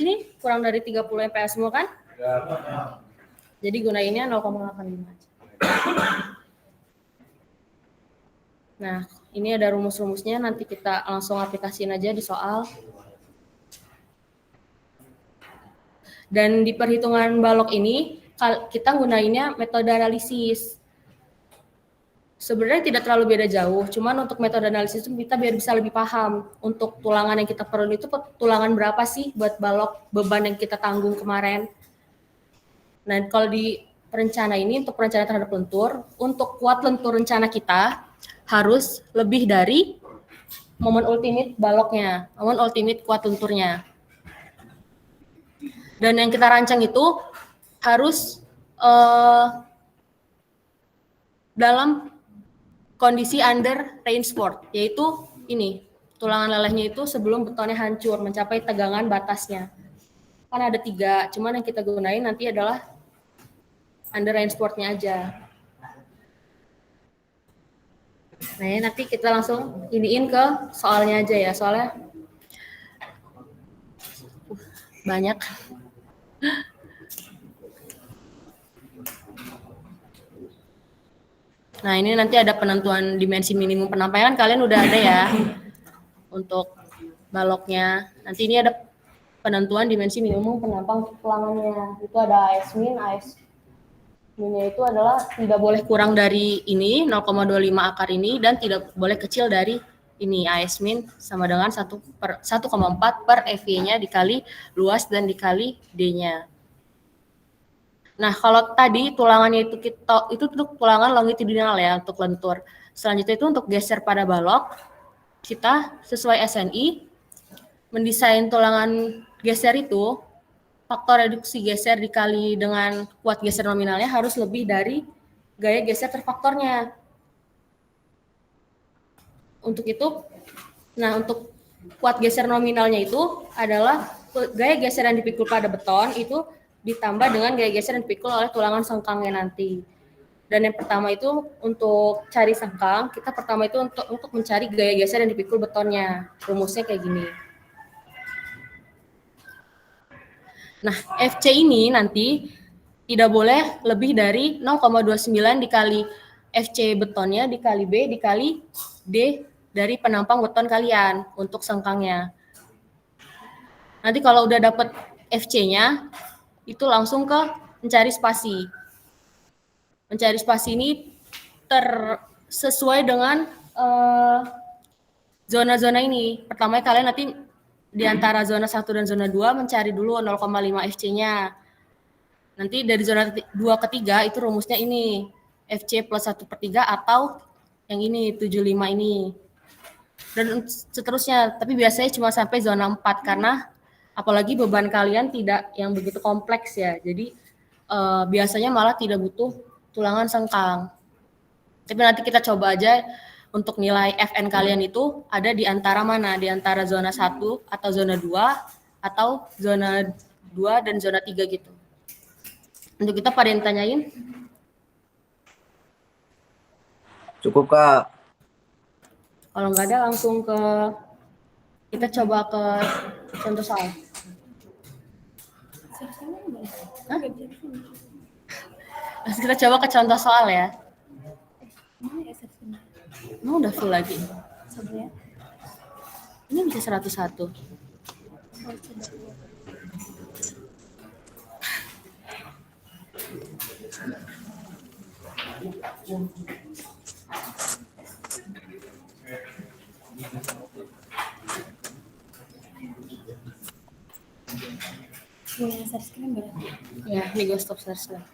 sini kurang dari 30 MPa semua kan? Jadi gunainnya 0,85. Nah, ini ada rumus-rumusnya, nanti kita langsung aplikasiin aja di soal. Dan di perhitungan balok ini, kita gunainnya metode analisis. Sebenarnya tidak terlalu beda jauh, cuman untuk metode analisis itu kita biar bisa lebih paham untuk tulangan yang kita perlu itu tulangan berapa sih buat balok beban yang kita tanggung kemarin. Nah, kalau di perencana ini untuk perencanaan terhadap lentur, untuk kuat lentur rencana kita harus lebih dari momen ultimate baloknya, momen ultimate kuat lenturnya. Dan yang kita rancang itu harus dalam kondisi under reinforced, yaitu ini, tulangan lelehnya itu sebelum betonnya hancur, mencapai tegangan batasnya. Kan ada 3, cuman yang kita gunain nanti adalah under reinforced-nya aja. Nah, nanti kita langsung iniin ke soalnya aja ya, soalnya banyak. Nah, ini nanti ada penentuan dimensi minimum penampaian, kalian udah ada ya untuk baloknya. Nanti ini ada penentuan dimensi minimum penampang tulangannya. Itu ada AS min, AS minnya itu adalah tidak boleh kurang dari ini 0,25 akar ini dan tidak boleh kecil dari ini. AS min sama dengan 1/1,4 per FY-nya dikali luas dan dikali D-nya. Nah, kalau tadi tulangannya itu untuk tulangan longitudinal ya untuk lentur. Selanjutnya itu untuk geser pada balok, kita sesuai SNI mendesain tulangan geser itu faktor reduksi geser dikali dengan kuat geser nominalnya harus lebih dari gaya geser terfaktornya. Untuk itu, nah untuk kuat geser nominalnya itu adalah gaya geser yang dipikul pada beton itu ditambah dengan gaya geser yang dipikul oleh tulangan sengkangnya nanti. Dan yang pertama itu untuk cari sengkang, kita pertama itu untuk mencari gaya geser yang dipikul betonnya. Rumusnya kayak gini. Nah, FC ini nanti tidak boleh lebih dari 0,29 dikali FC betonnya dikali B dikali D dari penampang beton kalian untuk sengkangnya. Nanti kalau udah dapet FC-nya, itu langsung ke mencari spasi. Mencari spasi ini sesuai dengan zona-zona ini. Pertama kalian nanti di antara zona 1 dan zona 2 mencari dulu 0,5 FC-nya. Nanti dari zona 2 ke 3 itu rumusnya ini. FC plus 1/3 atau yang ini 75 ini. Dan seterusnya, tapi biasanya cuma sampai zona 4 karena apalagi beban kalian tidak yang begitu kompleks ya. Jadi biasanya malah tidak butuh tulangan sengkang. Tapi nanti kita coba aja untuk nilai FN kalian itu ada di antara mana? Di antara zona 1 atau zona 2 atau zona 2 dan zona 3 gitu. Untuk kita pada yang tanyain? Cukup, Kak. Kalau nggak ada langsung ke kita coba ke contoh soal. Hah? Kita coba ke contoh soal ya. Udah full lagi. Ini bisa 101. Ya, ini gue stop share screen.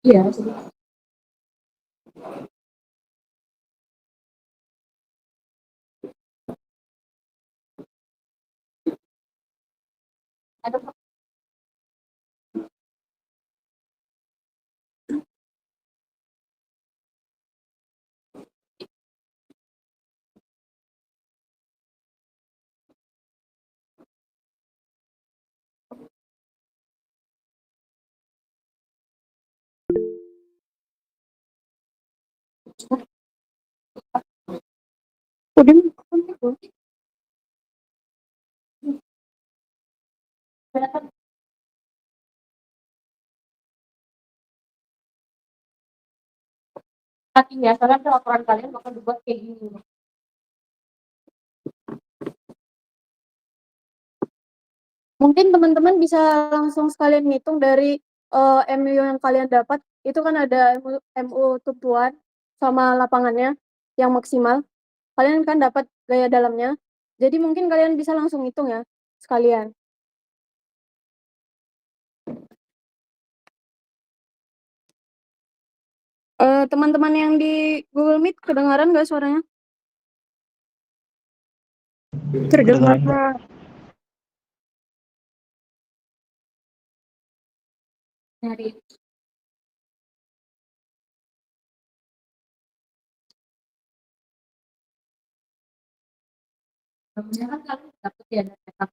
Iya. Ada udah ya, soalnya laporan kalian bakal dibuat kayak gini. Mungkin teman-teman bisa langsung sekalian ngitung dari MU yang kalian dapat. Itu kan ada MU tumpuan sama lapangannya yang maksimal. Kalian kan dapat gaya dalamnya. Jadi mungkin kalian bisa langsung hitung ya sekalian. Teman-teman yang di Google Meet kedengaran nggak suaranya? Terdengar. Dari kan kalian dapat ya data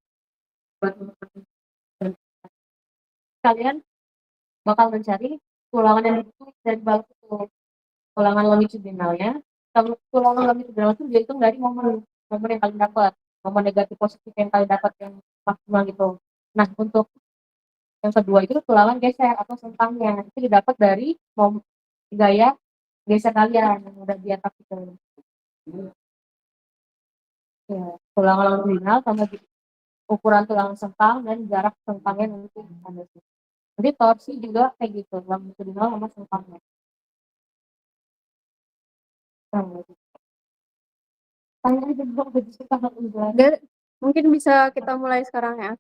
buat kalian bakal mencari tulangan yang ditulis dari bawah itu. Tulangan longitudinalnya, kalau tulangan longitudinal itu dihitung dari momen yang kalian dapat, momen negatif positif yang kalian dapat yang maksimal gitu. Nah, untuk yang kedua itu tulangan geser atau sentangnya itu didapat dari gaya geser kalian yang udah di atas itu. Ya, tulangan longitudinal sama ukuran tulangan sentang dan jarak sentangnya nanti ada sih. Jadi torsi juga kayak gitu, longitudinal sama sentangnya. Mungkin bisa kita mulai sekarang ya.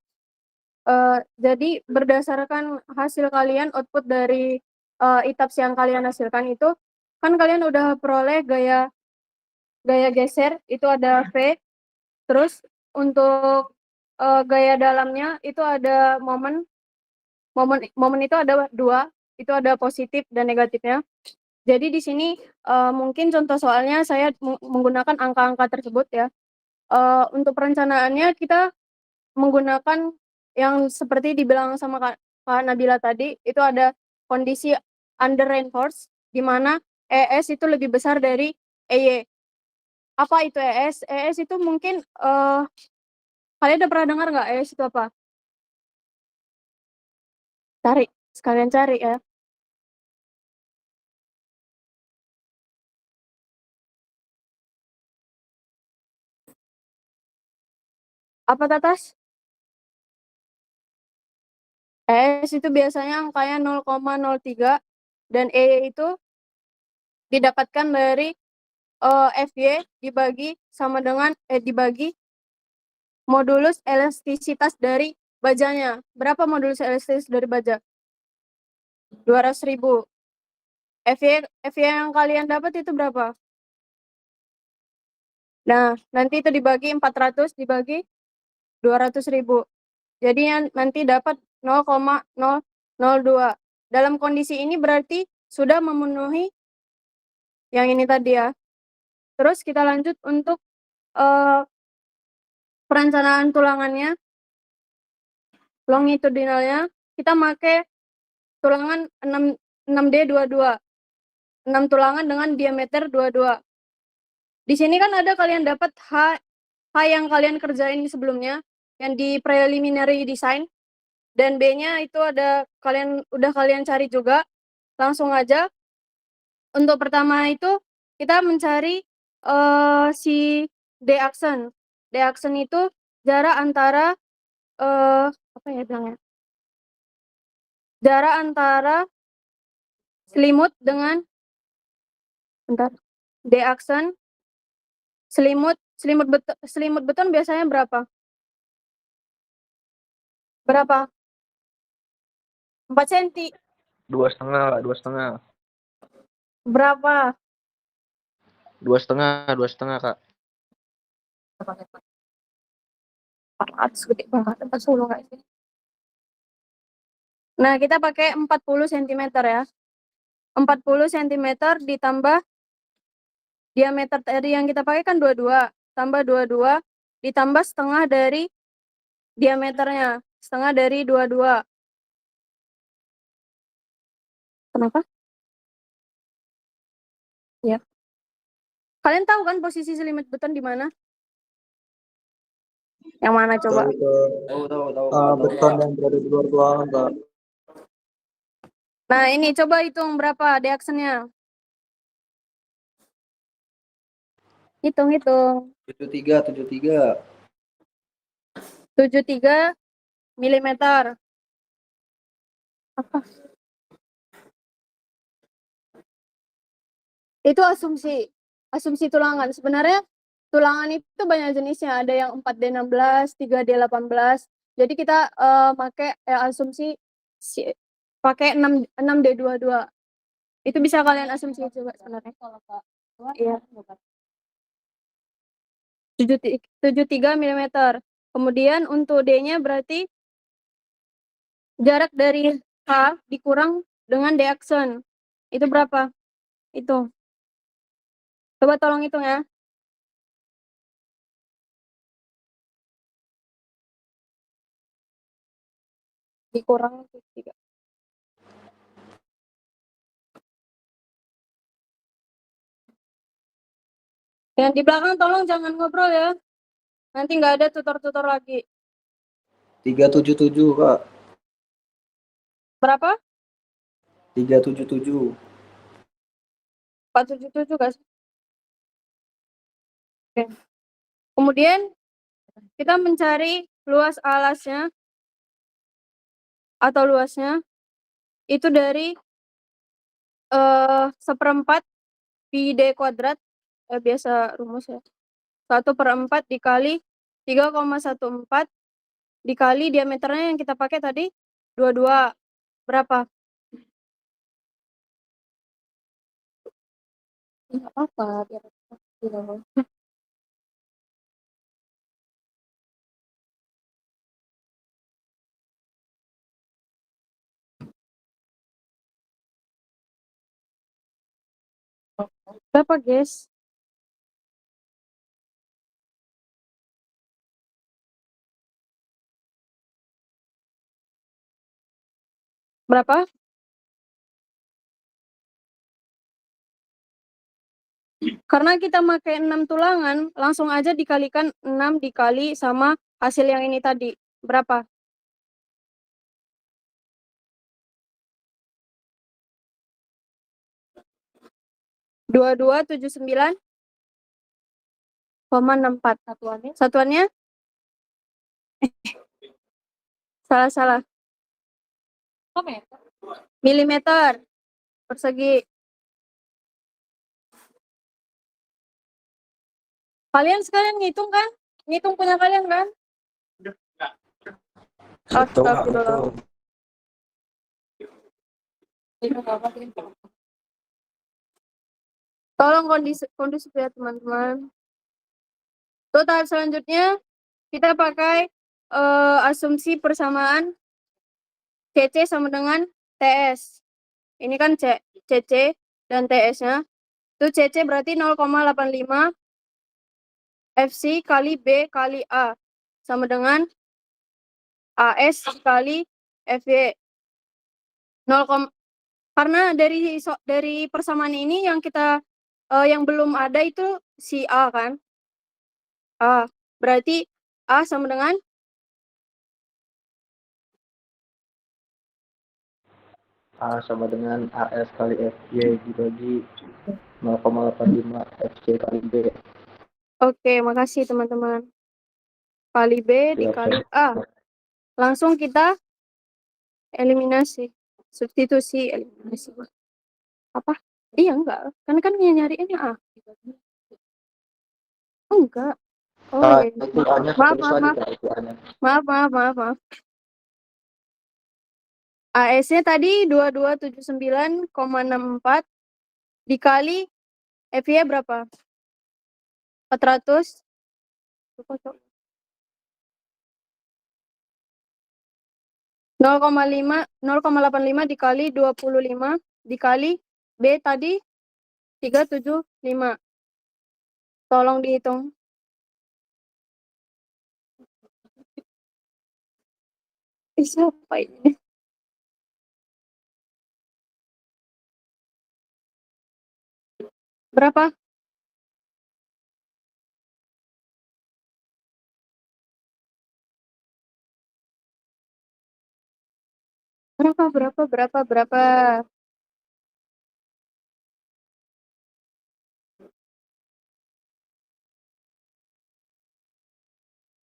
Jadi berdasarkan hasil kalian, output dari ITAPS yang kalian hasilkan itu, kan kalian udah peroleh gaya geser itu ada V, terus untuk gaya dalamnya itu ada momen itu ada 2, itu ada positif dan negatifnya. Jadi di sini mungkin contoh soalnya saya menggunakan angka-angka tersebut ya. Untuk perencanaannya kita menggunakan yang seperti dibilang sama Kak Nabila tadi, itu ada kondisi under reinforce di mana ES itu lebih besar dari EY. Apa itu ES? ES itu mungkin kalian udah pernah dengar nggak ES itu apa? Cari, sekalian cari ya. Apa Tatas? ES itu biasanya angkanya 0,03 dan EY itu didapatkan dari FY dibagi sama dengan dibagi modulus elastisitas dari bajanya. Berapa modulus elastisitas dari baja? 200.000. FY yang kalian dapat itu berapa? Nah, nanti itu dibagi 400 dibagi 200.000. Jadi nanti dapat 0,002. Dalam kondisi ini berarti sudah memenuhi yang ini tadi ya. Terus kita lanjut untuk perencanaan tulangannya. Longitudinalnya kita pakai tulangan 6D22. 6 tulangan dengan diameter 22. Di sini kan ada kalian dapat H yang kalian kerjain sebelumnya yang di preliminary design, dan B-nya itu ada udah kalian cari juga. Langsung aja. Untuk pertama itu kita mencari si D-aksen. D-aksen itu jarak antara apa ya bilangnya? Jarak antara selimut dengan D-aksen selimut beton biasanya berapa? 4 senti. 2,5, 2,5. Berapa? 2,5, Kak. 400 gede banget. 40 nggak sih? Nah, kita pakai 40 cm ya. 40 cm ditambah diameter tadi yang kita pakai kan 22. Tambah 22 ditambah setengah dari diameternya. Setengah dari 22. Kenapa? Ya. Kalian tahu kan posisi selimut beton di mana? Yang mana coba? Tahu. Beton yang berada di luar ruangan, Kak. Nah, ini coba hitung berapa diaksennya. Hitung. 73. 73 mm. Apa? Itu asumsi tulangan. Sebenarnya tulangan itu banyak jenisnya. Ada yang 4D16, 3D18. Jadi kita pakai asumsi pakai 6D22. Itu bisa kalian asumsi coba sebenarnya. Iya. 73 mm. Kemudian untuk D-nya berarti jarak dari H dikurang dengan D aksen. Itu berapa? Itu. Coba tolong hitung ya. Dikurang 3. Yang di belakang tolong jangan ngobrol ya. Nanti nggak ada tutor-tutor lagi. 377, Kak. Berapa? 377. 477 guys. Oke. Kemudian kita mencari luas alasnya atau luasnya itu dari 1/4 pi D kuadrat. Biasa rumus ya. 1/4 dikali 3,14 dikali diameternya yang kita pakai tadi 22. Berapa? Enggak apa-apa, biar berapa, guys? Berapa? Karena kita pakai 6 tulangan, langsung aja dikalikan 6 dikali sama hasil yang ini tadi. Berapa? Dua 279,64. Satuannya? Salah. Milimeter persegi. Kalian sekalian ngitung kan? Ngitung punya kalian kan? Astagfirullah. Tolong kondisi ya teman-teman. Tahap selanjutnya kita pakai asumsi persamaan CC sama dengan TS. Ini kan CC dan TS-nya. Itu CC berarti 0,85 FC kali B kali A sama dengan AS kali FY. Karena dari persamaan ini yang kita yang belum ada itu si A kan. A berarti A sama dengan A sama dengan AS kali FY dibagi 0,85 FC kali B. Oke, makasih teman-teman. Kali B dikali A. Langsung kita eliminasi. Substitusi eliminasi. Apa? Iya enggak. Karena kan nyariinnya A. Enggak. Oh iya. Itu A-nya Maaf. tulis lagi, Kak, itu A-nya. Maaf. AS-nya tadi 2279,64 dikali FY berapa? 400. Lupa, Cok. 0,85 dikali 25 dikali B tadi 375. Tolong dihitung. Siapa ini? Berapa? Berapa?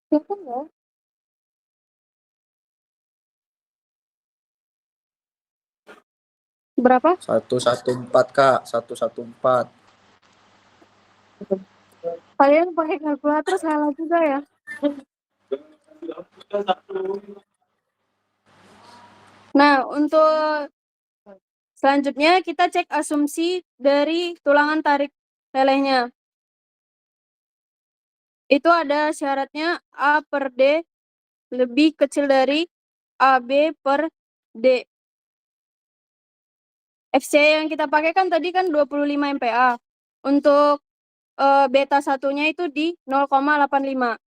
Siapa ya? Berapa? 114 Kak, 114. Kalian pakai kalkulator salah juga ya? Nah, untuk selanjutnya kita cek asumsi dari tulangan tarik lelehnya. Itu ada syaratnya A per D lebih kecil dari AB per D. FC yang kita pakai kan tadi kan 25 MPa. Untuk beta satunya itu di 0,85.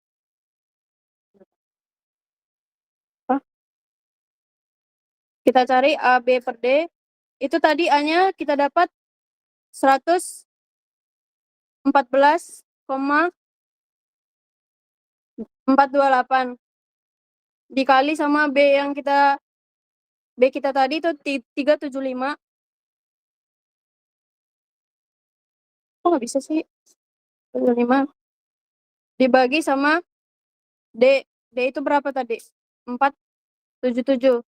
Kita cari AB per D. Itu tadi A-nya kita dapat 114,428 dikali sama B kita tadi itu 375. Kok nggak bisa sih? 75 dibagi sama D. D itu berapa tadi? 477.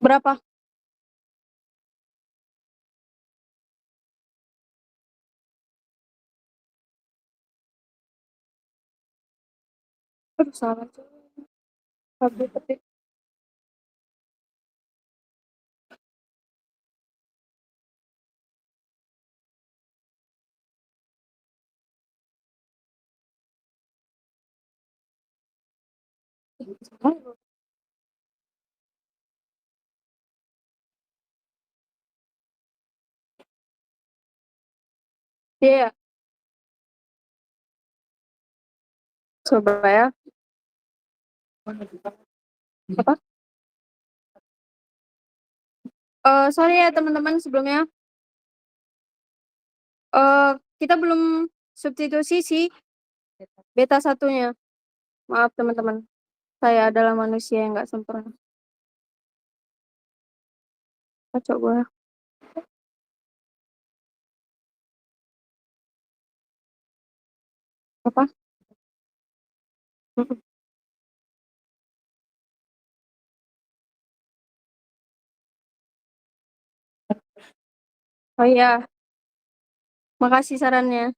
Berapa? Aduh, salah. AB per D. Iya, coba ya. Apa? Sorry ya teman-teman sebelumnya. Kita belum substitusi si beta satunya. Maaf teman-teman. Saya adalah manusia yang nggak sempurna. Kacau gue. Apa? Oh iya, makasih sarannya.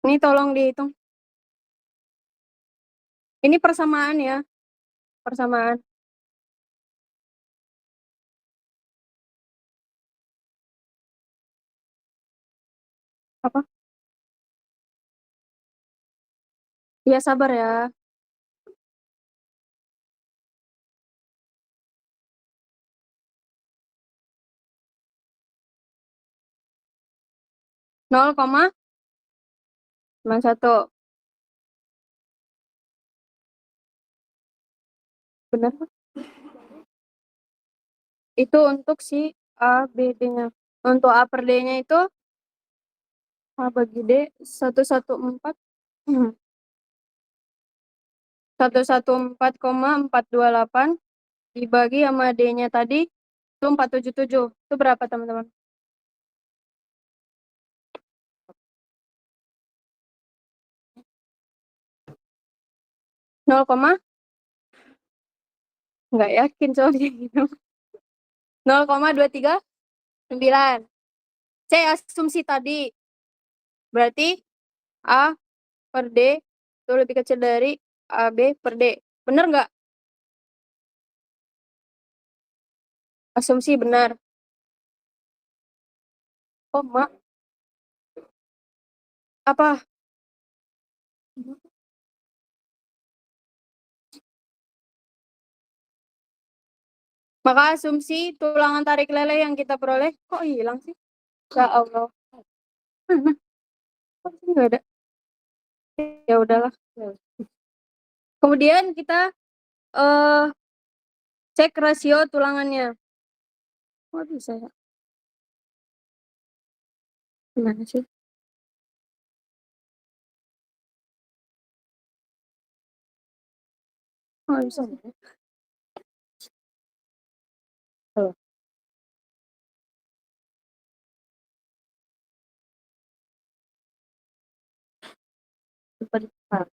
Ini tolong dihitung. Ini persamaan ya, persamaan. Apa? Ya sabar ya. Nol koma 91. Benar? Itu untuk si A, B, D-nya. Untuk A per D-nya itu A bagi D 114. 114,428 dibagi sama D-nya tadi itu 477. Itu berapa, teman-teman? Nol koma? Nggak yakin soalnya gitu. 0,239. C asumsi tadi. Berarti A per D itu lebih kecil dari AB per D. Bener nggak? Asumsi benar. Oh, mak. Apa? Maka asumsi tulangan tarik lele yang kita peroleh kok hilang sih? Ya Allah. Mana? Kok sini nggak ada? Ya udahlah. Kemudian kita cek rasio tulangannya. Kok bisa ya? Gimana sih? Oh, bisa. Oh. Sebentar.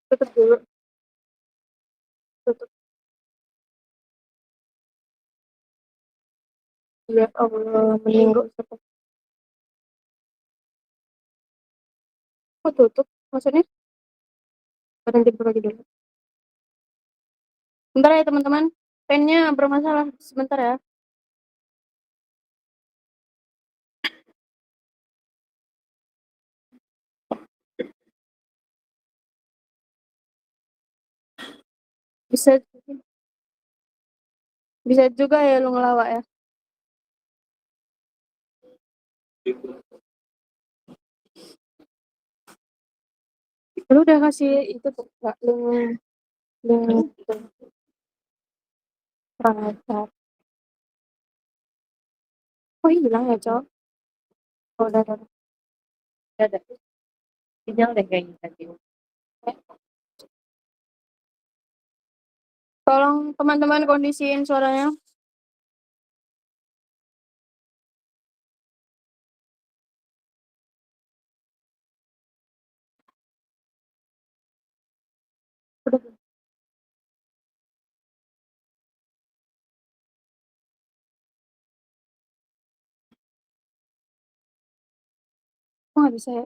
Tutup dulu. Tutup. Ya Allah, meninggal. Kok tutup? Maksudnya? Berhenti berbagi dulu. Bentar ya, teman-teman. Pennya bermasalah. Sebentar ya. Bisa bisa juga ya lu ngelawak ya. Lu udah kasih itu tuh, Kak, link kurang ajar. Oh, hilang ya, Cok? Oh, udah. Udah. Sinyal deh kayaknya tadi. Tolong teman-teman kondisiin suaranya. Udah. Oh, nggak bisa ya.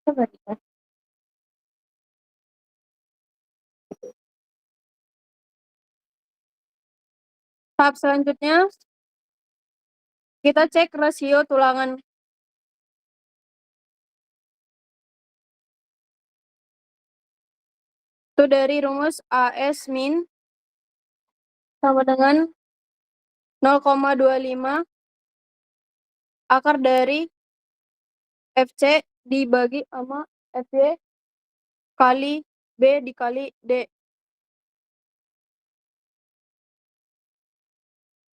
Coba ya. Tahap selanjutnya kita cek rasio tulangan. Itu dari rumus AS min sama dengan 0,25 akar dari FC dibagi sama FY kali B dikali D.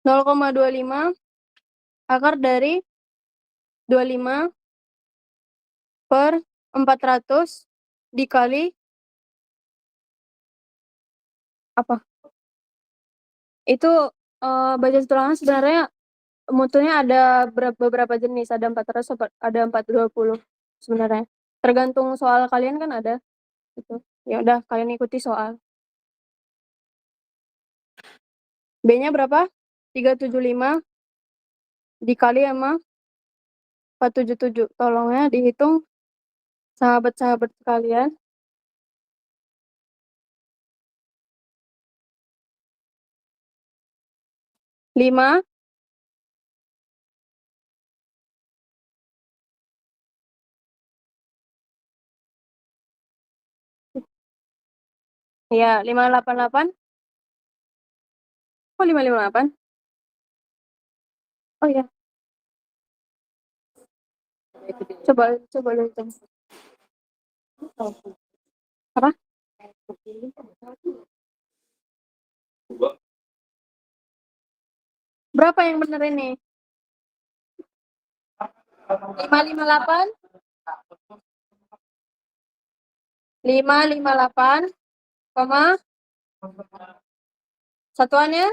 0,25 akar dari 25 per 400 dikali apa? Itu bajas tulangan sebenarnya mutunya ada beberapa jenis, ada 400, ada 420 sebenarnya. Tergantung soal kalian kan ada gitu. Ya udah, kalian ikuti soal. B-nya berapa? 375 dikali sama 477. Tolongnya dihitung sahabat-sahabat sekalian. 5 Iya, 588. Kok 558? Oh iya, coba coba lihat. Apa? Berapa yang benar ini? 558? 558, koma satuannya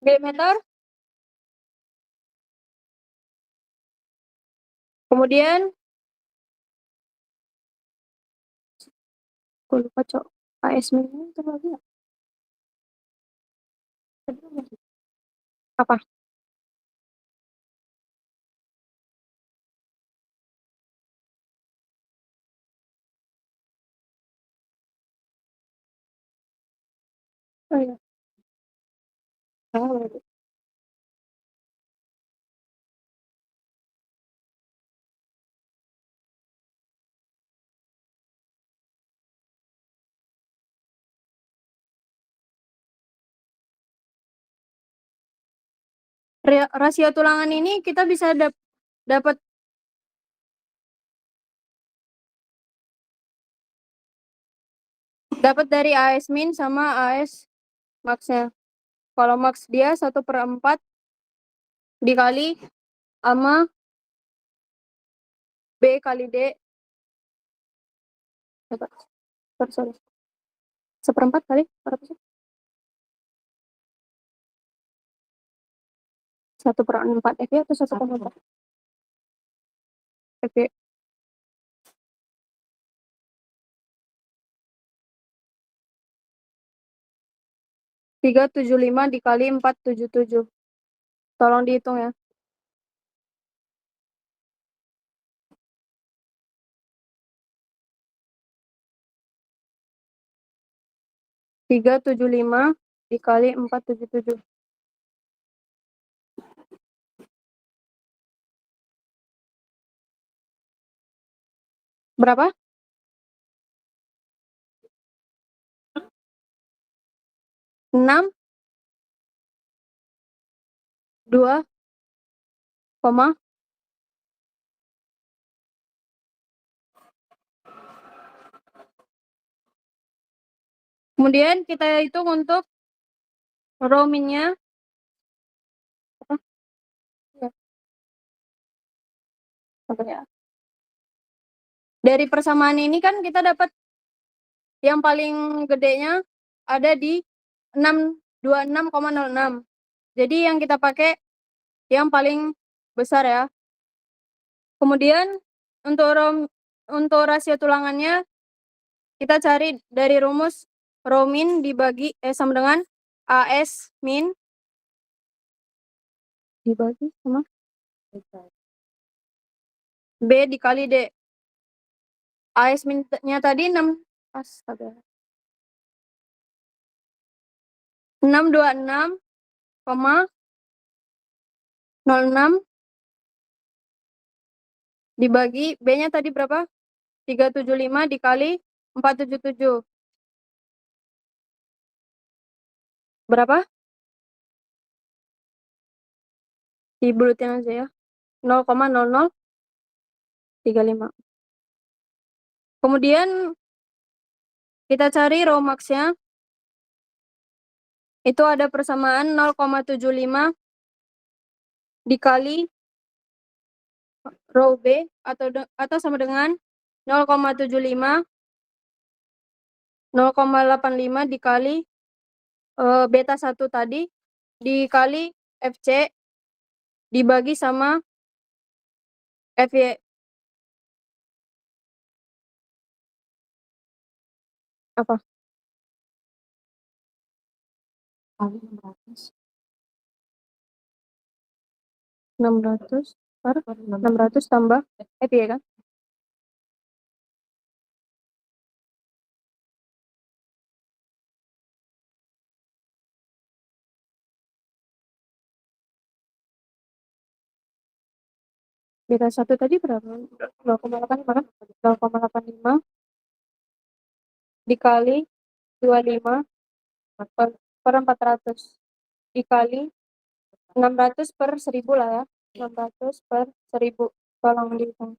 milimeter. Kemudian aku lupa cok. AS min itu lagi ya? Apa? Oh iya. Salah berarti. Rasio tulangan ini kita bisa dapat dari AS min sama AS max-nya. Kalau max dia 1/4 dikali sama B kali D. Coba. Sorry. 1/4 kali berapa sih? 1/4 FY atau 1/4? FY. 375 dikali 477. Tolong dihitung ya. 375 dikali 477. Berapa? 6, 2, koma. Kemudian kita hitung untuk rho min-nya. Apa? Ya. Apa ya? Dari persamaan ini kan kita dapat yang paling gedenya ada di 626,06. Jadi yang kita pakai yang paling besar ya. Kemudian untuk rasio tulangannya kita cari dari rumus rho min dibagi sama dengan AS min dibagi sama B dikali D. AS min-nya tadi 6, astaga. 626,06 dibagi B-nya tadi berapa? 375 dikali 477. Berapa? Dibulutin aja ya. 0,0035. Kemudian kita cari rho max-nya. Itu ada persamaan 0,75 dikali rho B atau sama dengan 0,75 0,85 dikali beta 1 tadi dikali FC dibagi sama FY. Apa? 600 tambah FY kan? beta 1 tadi berapa? 0,85 kan? 0,85 dikali 25 per 400 dikali 600 per 1000 lah ya. 600 per 1000. Tolong dihitung.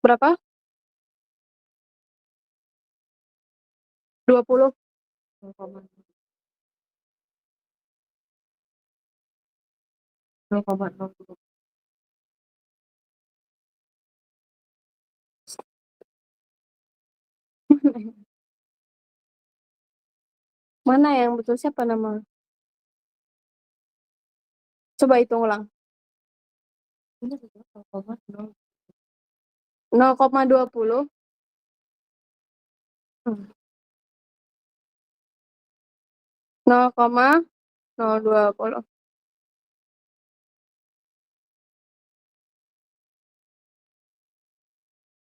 Berapa? 20. Mana yang betul, siapa nama? Coba hitung ulang. 0,20. 0,020.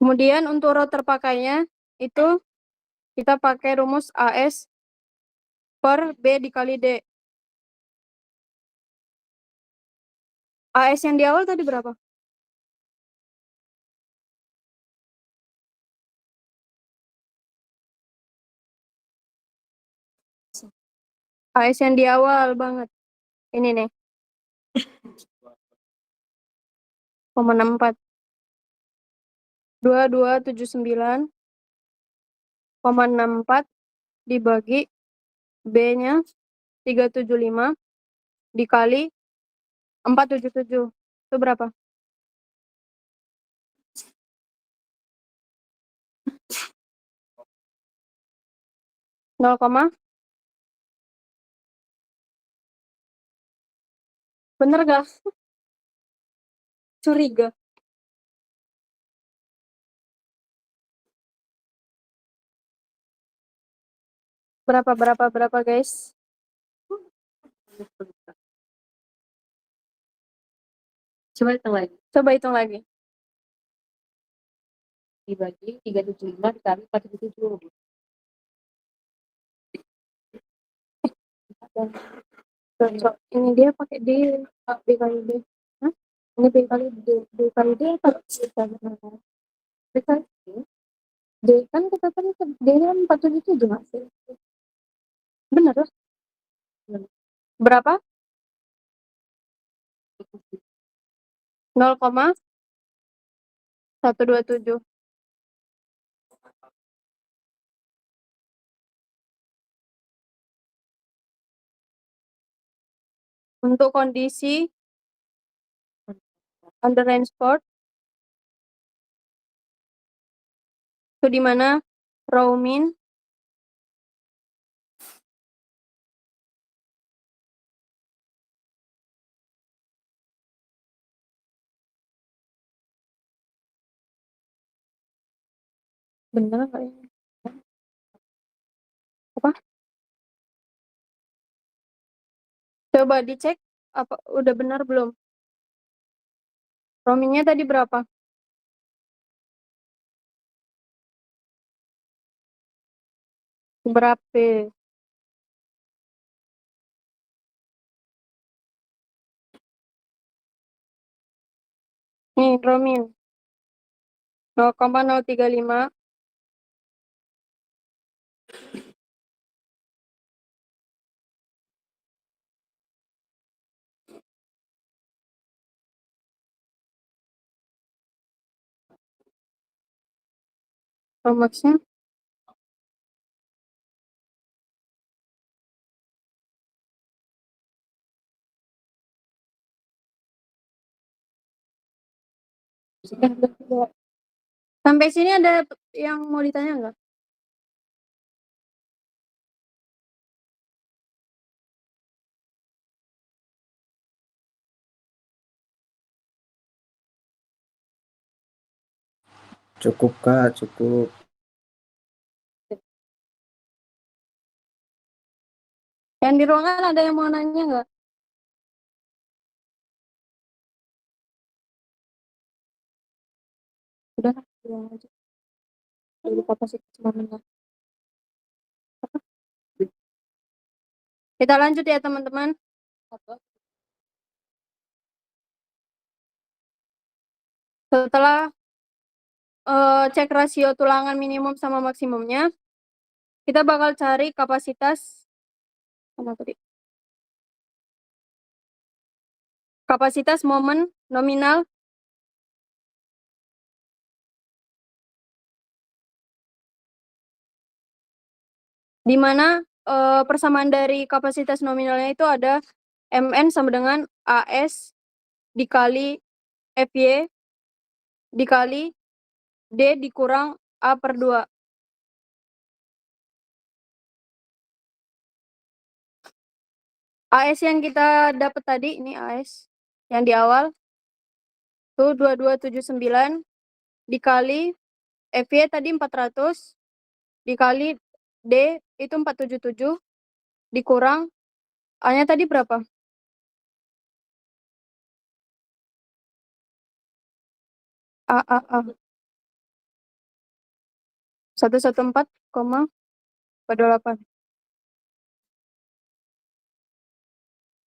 Kemudian untuk rho terpakainya itu kita pakai rumus AS per B dikali D. AS yang di awal tadi berapa? AS yang di awal banget. Ini nih. 0,64. 2279,64 dibagi B-nya 375 dikali 477. Itu berapa? Nol koma. Bener gak? Curiga. Berapa guys? Coba hitung lagi. Dibagi 375 dikali 477. Cocok. Ini dia pakai D, B kali D. Hah? Ini B kali D. D kali D apa? B kali D. D kan kita tadi D kan 477 nggak sih? Bener lah. Berapa? 0,127. Untuk kondisi under transport itu di mana rho min bener nggak ya? Apa? Coba dicek apa udah benar belum? Rho minnya tadi berapa? Berapa? Nih, rho min 0,035 Rho max-nya sampai sini ada yang mau ditanya nggak? Cukup Kak, cukup. Yang di ruangan ada yang mau nanya nggak? Udah, bilang aja. Dari kapasitas nominal. Kita lanjut ya teman-teman. Setelah cek rasio tulangan minimum sama maksimumnya, kita bakal cari kapasitas mana tadi? Kapasitas momen nominal di mana persamaan dari kapasitas nominalnya itu ada MN sama dengan AS dikali FY dikali D dikurang A per 2. AS yang kita dapat tadi, ini AS yang di awal, tuh 2279 dikali FY tadi 400 dikali D itu 477 dikurang A-nya tadi berapa? A 114,428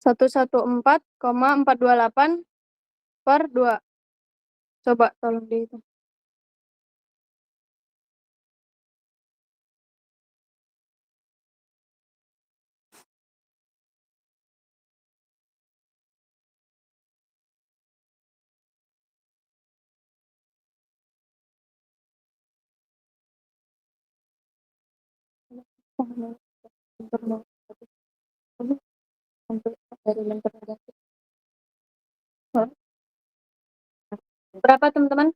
114,428 per 2. Coba tolong dihitung. Berapa teman-teman?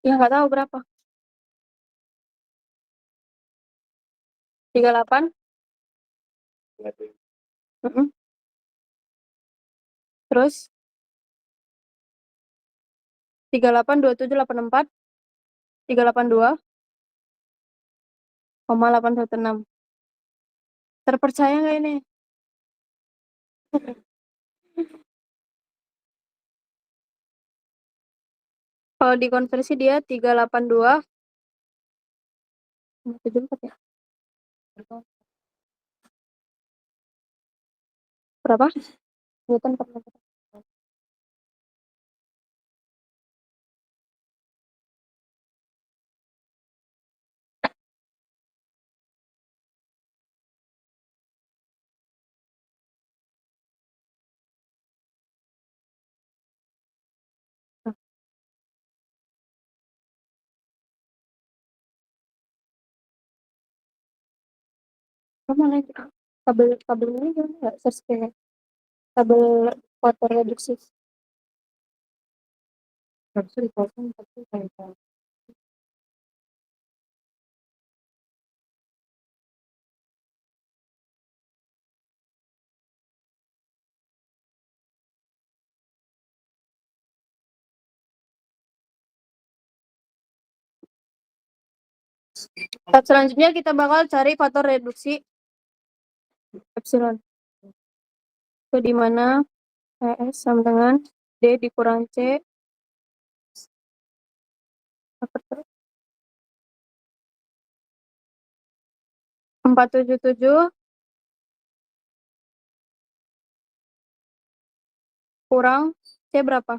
Ya nggak tahu berapa. 38. Terus 38 27 84 382 816. Terpercaya nggak ini? Kalau dikonversi dia 382 74 ya. Berapa? Newton per meter. Mana tabel ini gimana nggak search kayak tabel faktor reduksi? Harusnya dipotong tapi kayak 4 selanjutnya kita bakal cari faktor reduksi epsilon. Itu di mana PS sama dengan D dikurang C 477 kurang C berapa?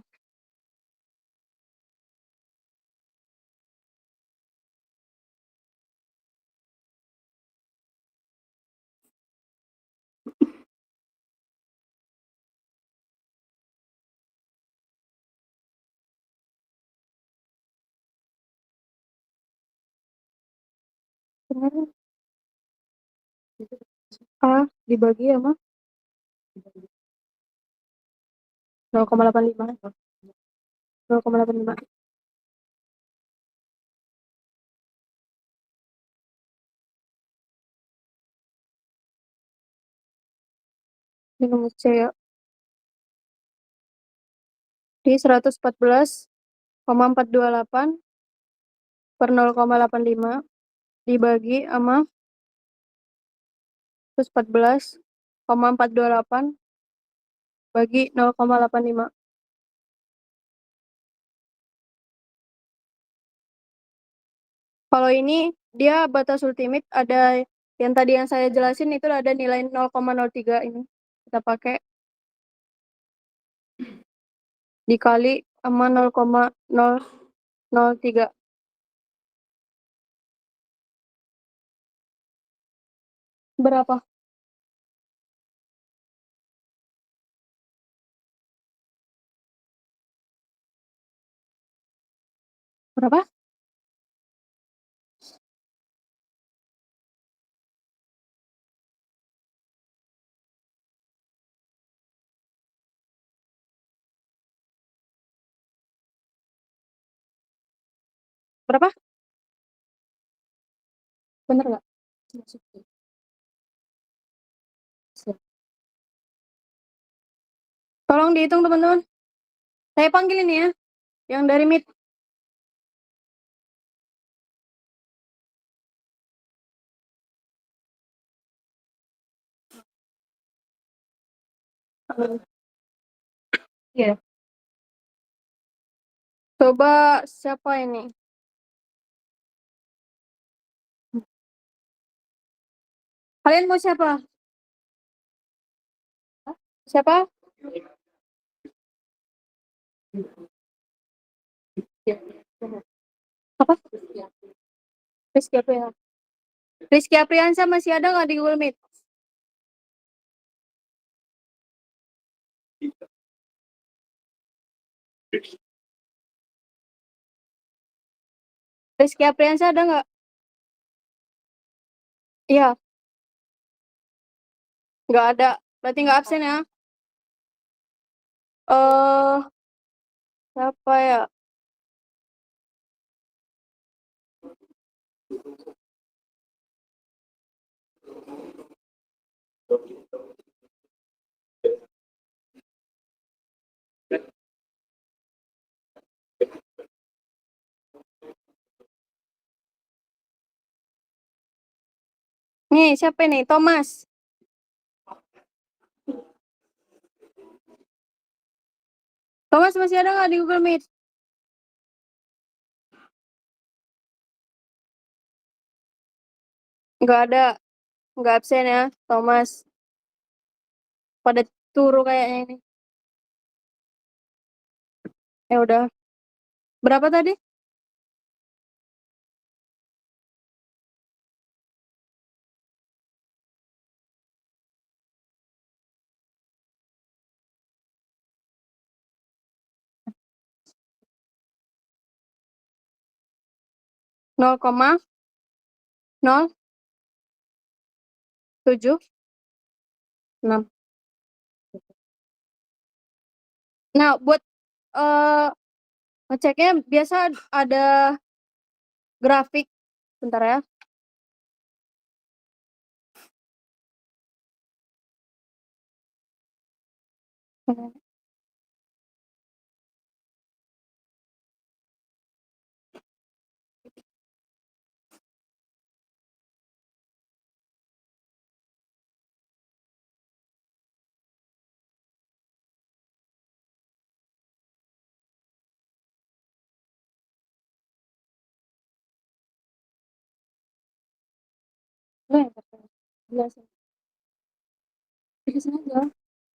A dibagi sama 0,85. 0,85. Ini nomor C ya. Di 114,428 per 0,85 dibagi sama Terus 14,428 bagi 0,85. Kalau ini dia batas ultimate ada yang tadi yang saya jelasin itu ada nilai 0,03 ini. Kita pakai dikali sama 0,003. Berapa? Berapa? Berapa? Bener nggak? Tolong dihitung teman-teman. Saya panggil ini ya, yang dari Meet. Iya. Coba siapa ini? Kalian mau siapa? Siapa? Apa? Rizky Aprian. Rizky Apriansyah masih ada nggak di Google Meet? Rizky Apriansyah ada nggak? Iya, nggak ada. Berarti nggak absen ya? Eh, siapa ya? Nih, siapa nih? Thomas. Thomas masih ada nggak di Google Meet? Nggak ada. Nggak absen ya, Thomas. Pada turu kayaknya ini. Ya udah. Berapa tadi? Nol koma nol tujuh enam. Nah, buat eh ngeceknya biasa ada grafik. Bentar ya. Nah, jelasin. Jelasin aja.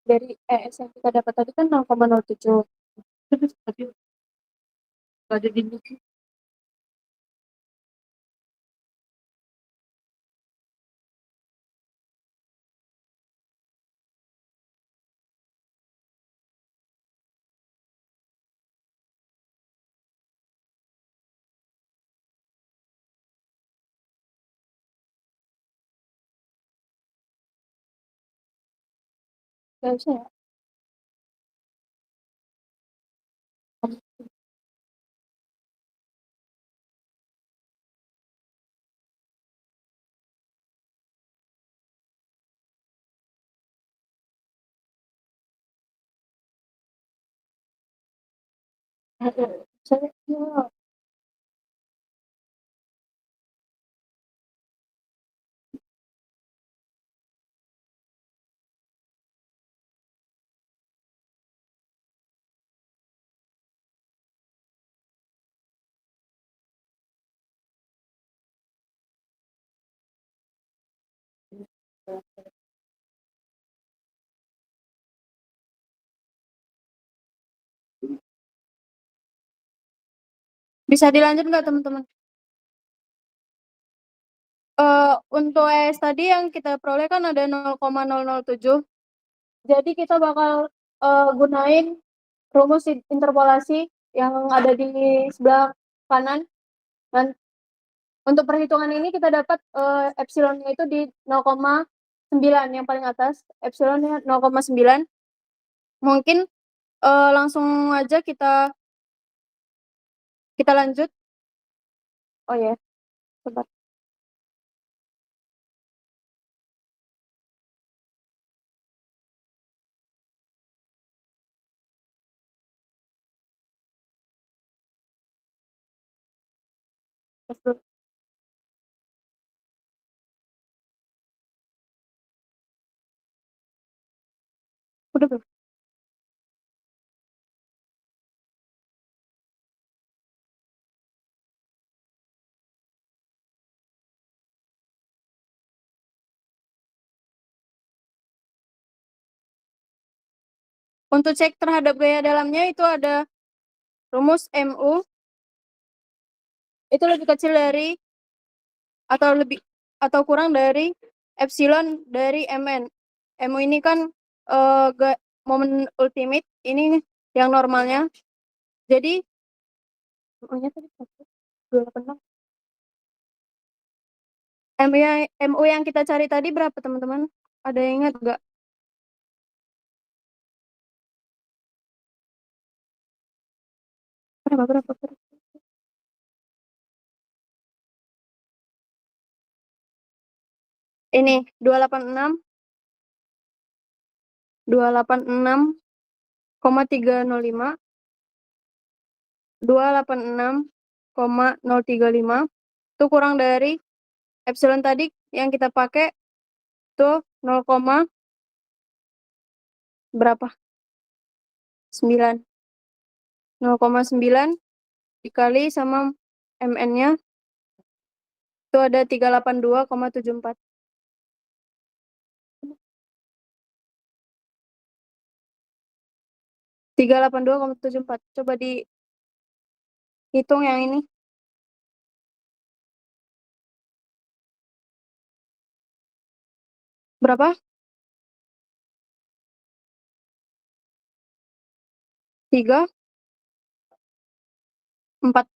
Dari ES yang kita dapat tadi kan 0,07. Terus tadi nggak ada di buku. Nggak usah ya. Saya ya. Bisa dilanjut nggak teman-teman? Untuk ES tadi yang kita peroleh kan ada 0,007. Jadi kita bakal gunain rumus interpolasi yang ada di sebelah kanan. Dan untuk perhitungan ini kita dapat epsilonnya itu di 0,9 yang paling atas. Epsilonnya 0,9. Mungkin langsung aja kita lanjut. Oh ya, sebentar. Udah belum? Untuk cek terhadap gaya dalamnya itu ada rumus MU itu lebih kecil dari atau kurang dari epsilon dari MN. MU ini kan momen ultimate, ini yang normalnya. Jadi MU-nya tadi 286. MU yang kita cari tadi berapa teman-teman? Ada yang ingat nggak? Berapa? Ini 286,305. 286,035 itu kurang dari epsilon tadi yang kita pakai itu 0, berapa? 9. 0,9 dikali sama MN-nya itu ada 382,74. 382,74. Coba dihitung yang ini. Berapa? 3, 4.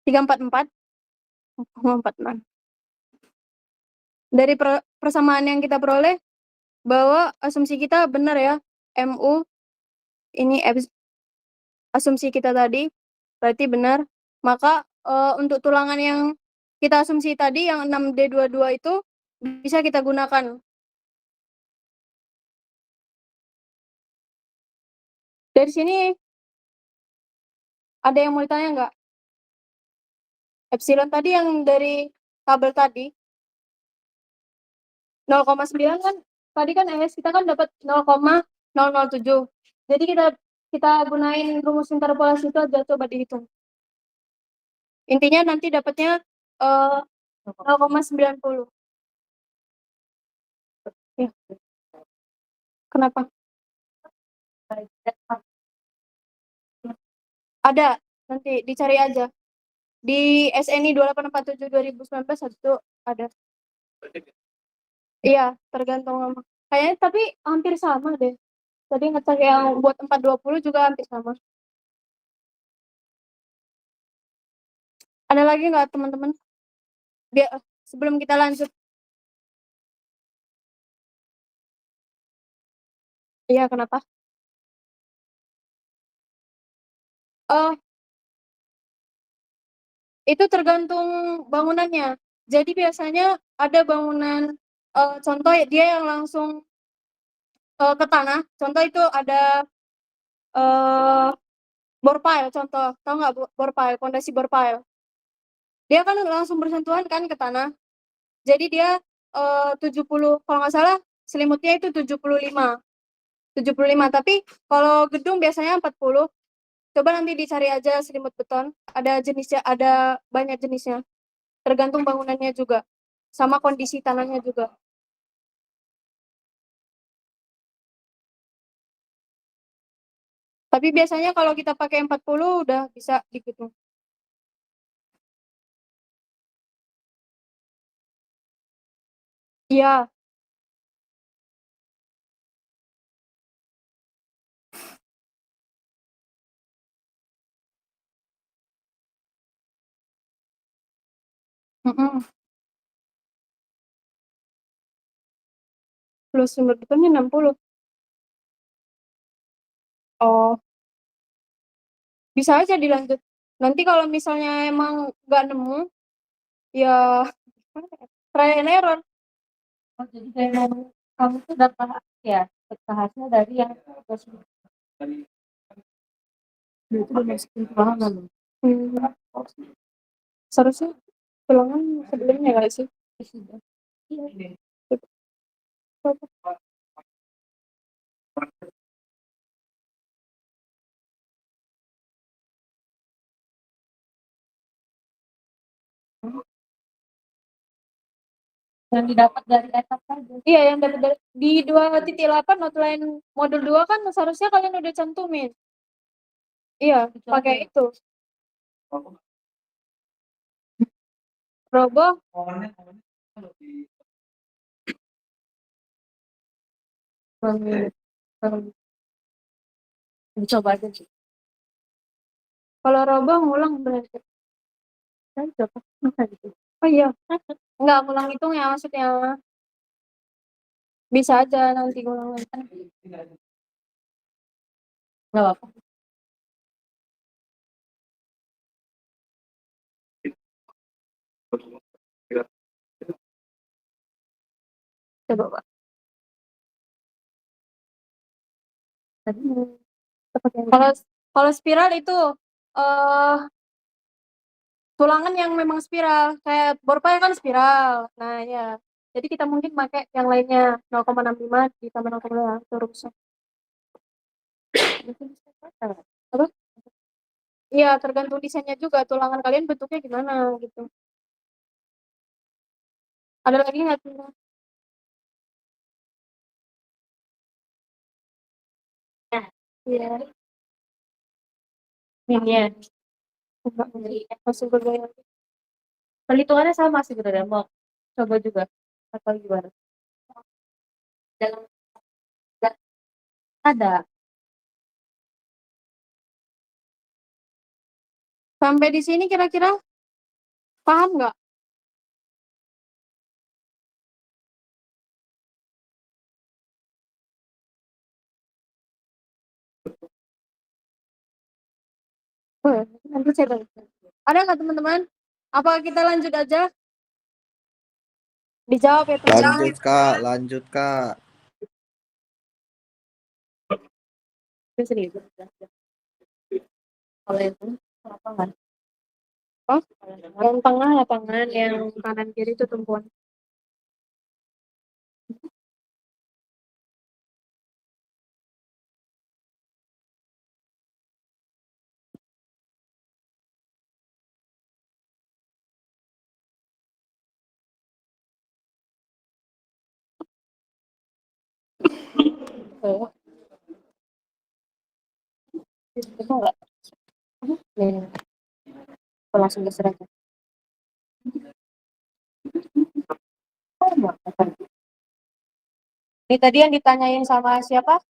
344,46. Dari persamaan yang kita peroleh bahwa asumsi kita benar ya. MU ini asumsi kita tadi berarti benar. Maka untuk tulangan yang kita asumsi tadi yang 6D22 itu bisa kita gunakan. Dari sini ada yang mau ditanya nggak? Epsilon tadi yang dari tabel tadi 0,9 kan tadi kan ES kita kan dapat 0,007. Jadi kita gunain rumus interpolasi itu aja, coba dihitung. Intinya nanti dapatnya 0,90. Ya. Kenapa? Ada, nanti dicari aja. Di SNI 2847 2019 itu ada. Iya, tergantung nama. Kayaknya tapi hampir sama deh. Tadi ngecek yang buat 420 juga hampir sama. Ada lagi nggak teman-teman? Sebelum kita lanjut. Iya, kenapa? Itu tergantung bangunannya. Jadi biasanya ada bangunan contoh dia yang langsung ke tanah. Contoh itu ada bore pile, contoh. Tahu nggak bore pile, fondasi bore pile? Dia kan langsung bersentuhan kan ke tanah. Jadi dia 70, kalau nggak salah selimutnya itu 75. 75, tapi kalau gedung biasanya 40. Coba nanti dicari aja selimut beton, ada jenisnya, ada banyak jenisnya. tergantung bangunannya juga, sama kondisi tanahnya juga. Tapi biasanya kalau kita pakai 40 udah bisa dihitung. Iya. Mm-mm. Plus sumber depannya 60. Oh, bisa aja dilanjut. Nanti kalau misalnya emang nggak nemu, ya try and error. Oh, jadi kamu tuh dapat ya hasil dari yang itu udah masukin tulangan. Seharusnya tulangan sebelumnya nggak sih? Iya. Yang didapat dari etap saja. Iya, yang dapat dari di 2.8 outline modul 2 kan seharusnya kalian udah cantumin. Iya, pakai itu. Roboh. Coba aja sih. Kalau roboh ngulang berarti. Kan coba masa gitu. Oh iya, nggak ngulang hitung ya maksudnya. Bisa aja nanti ngulang. Nggak apa-apa. Coba, Pak. Tadi Kalau kalau spiral itu eh tulangan yang memang spiral, kayak borpal kan spiral. Nah, ya. Jadi kita mungkin pakai yang lainnya 0,65 ditambah 0,5 terus. Apa? Iya, tergantung desainnya juga. Tulangan kalian bentuknya gimana gitu. Ada lagi nggak tuh? Nah, Iya, ini ya. enggak masuk bergaya. Perhitungannya sama sih sebenarnya. Mau coba juga atau gimana? Dalam nggak ada. Sampai di sini kira-kira paham nggak? Nanti saya tanya. Ada nggak teman-teman? Apa kita lanjut aja? Dijawab ya teman-teman. Lanjut Kak, lanjut Kak. Serius. Kalau itu lapangan. Oh, yang tengah lapangan, yang kanan kiri itu tumpuan. Oh, itu enggak. Nih, aku langsung geser aja. Oh, enggak. Ini tadi yang ditanyain sama siapa?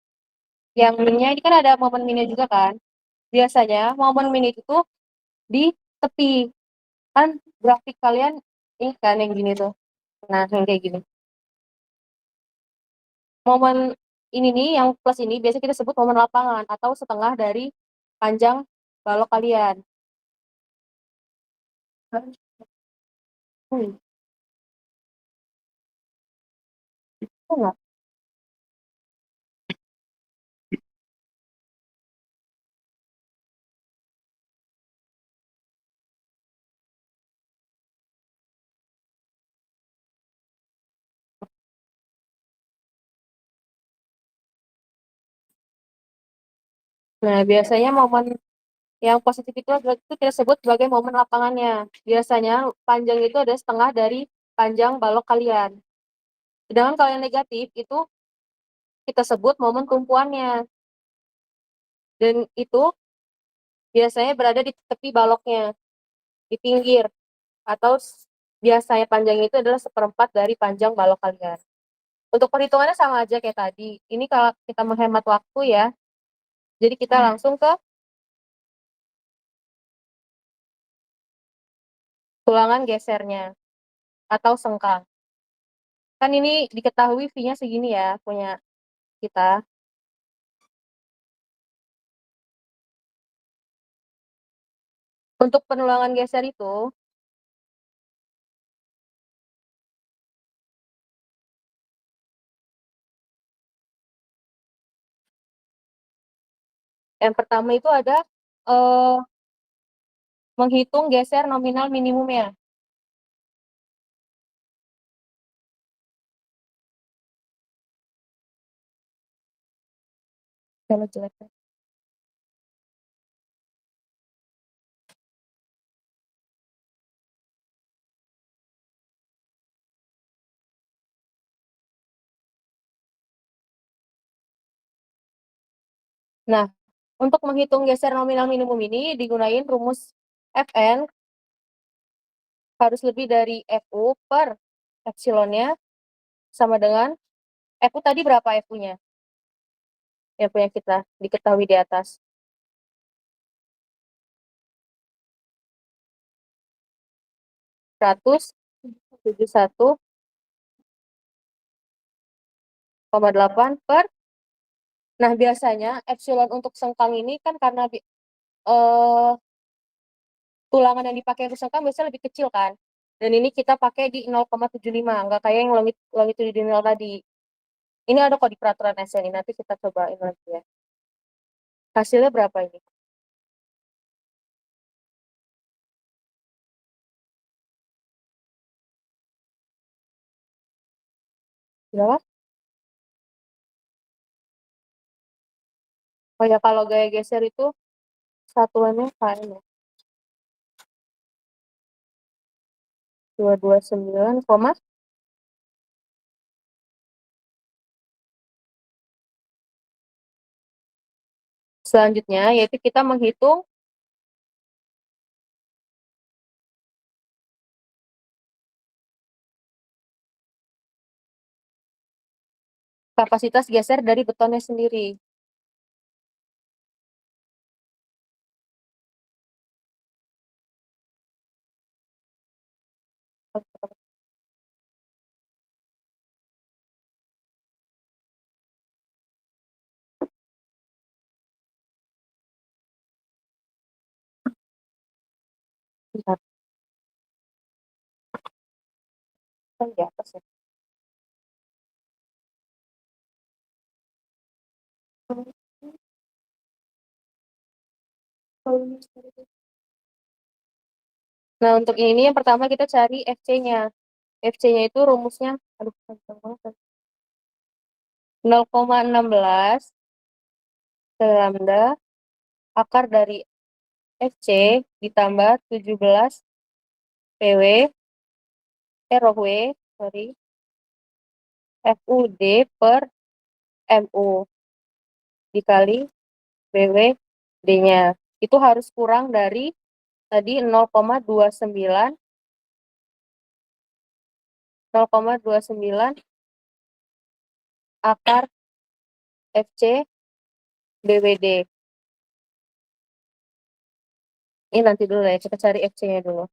Yang minnya ini kan ada momen minnya juga kan? Biasanya momen min itu tuh di tepi. Kan grafik kalian ini kan yang gini tuh. Nah, yang kayak gini. Momen ini nih yang plus ini biasa kita sebut momen lapangan atau setengah dari panjang balok kalian. Hmm, itu enggak. Nah, biasanya momen Yang positif itu adalah itu kita sebut sebagai momen lapangannya. Biasanya panjang itu ada setengah dari panjang balok kalian. Sedangkan kalau yang negatif itu kita sebut momen tumpuannya. Dan itu biasanya berada di tepi baloknya, di pinggir. Atau biasanya panjangnya itu adalah seperempat dari panjang balok kalian. Untuk perhitungannya sama aja kayak tadi. Ini kalau kita menghemat waktu ya. Jadi kita langsung ke tulangan gesernya atau sengkang. Kan ini diketahui V-nya segini ya punya kita. Untuk penulangan geser itu, yang pertama itu ada menghitung geser nominal minimumnya. Kalau jelek. Nah, untuk menghitung geser nominal minimum ini digunain rumus Fn harus lebih dari Fu per epsilonnya sama dengan Fu tadi berapa Fu-nya? Yang punya kita diketahui di atas. 171,8 per. Nah, biasanya epsilon untuk sengkang ini kan karena tulangan yang dipakai untuk sengkang biasanya lebih kecil kan. Dan ini kita pakai di 0,75, nggak kayak yang longitudinal tadi. Ini ada kok di peraturan SN ini, nanti kita cobain lagi ya. Hasilnya berapa ini? Berapa? Oh ya, kalau gaya geser itu satuannya km ya. 229, selanjutnya yaitu kita menghitung kapasitas geser dari betonnya sendiri. Bentar, kan di atas ya. Nah, untuk ini yang pertama kita cari FC-nya. FC-nya itu rumusnya, aduh, panjang banget. 0,16 lambda akar dari FC ditambah 17 PW, rho W, sorry, FUD per MU dikali BW D-nya. Itu harus kurang dari tadi 0,29 akar FC BWD. Ini nanti dulu ya, kita cari FC-nya dulu.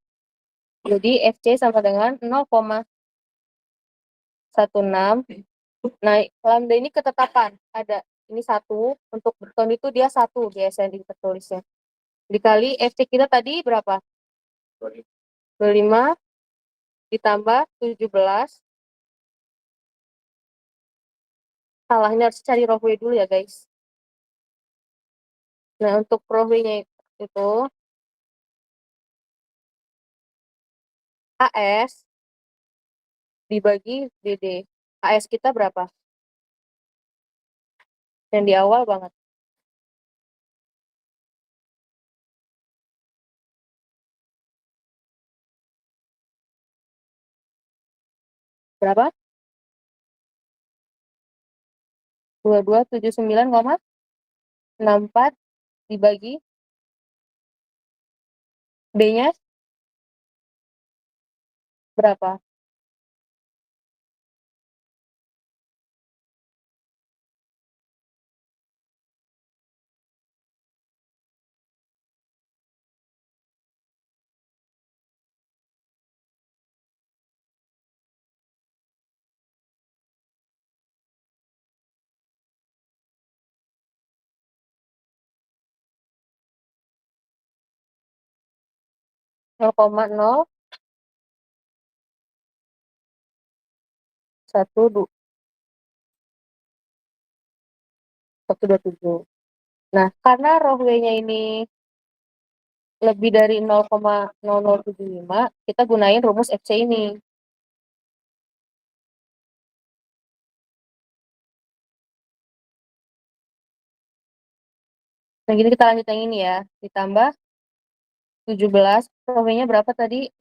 Jadi FC sama dengan 0,16. Nah, lambda ini ketetapan. Ada, ini 1. Untuk beton itu dia 1 biasanya tertulisnya. Dikali FC kita tadi berapa? 25 ditambah 17. Salahnya harus cari rho W dulu ya, guys. Nah, untuk rho W-nya itu AS dibagi DD. AS kita berapa? Yang di awal banget. Berapa? 2279,64 dibagi B-nya berapa? Nol koma nol satu dua tujuh. Nah, karena rohway-nya ini lebih dari 0,0075, kita gunain rumus FC ini. Nah, gini kita lanjut yang ini ya. Ditambah 17, rohway-nya berapa tadi?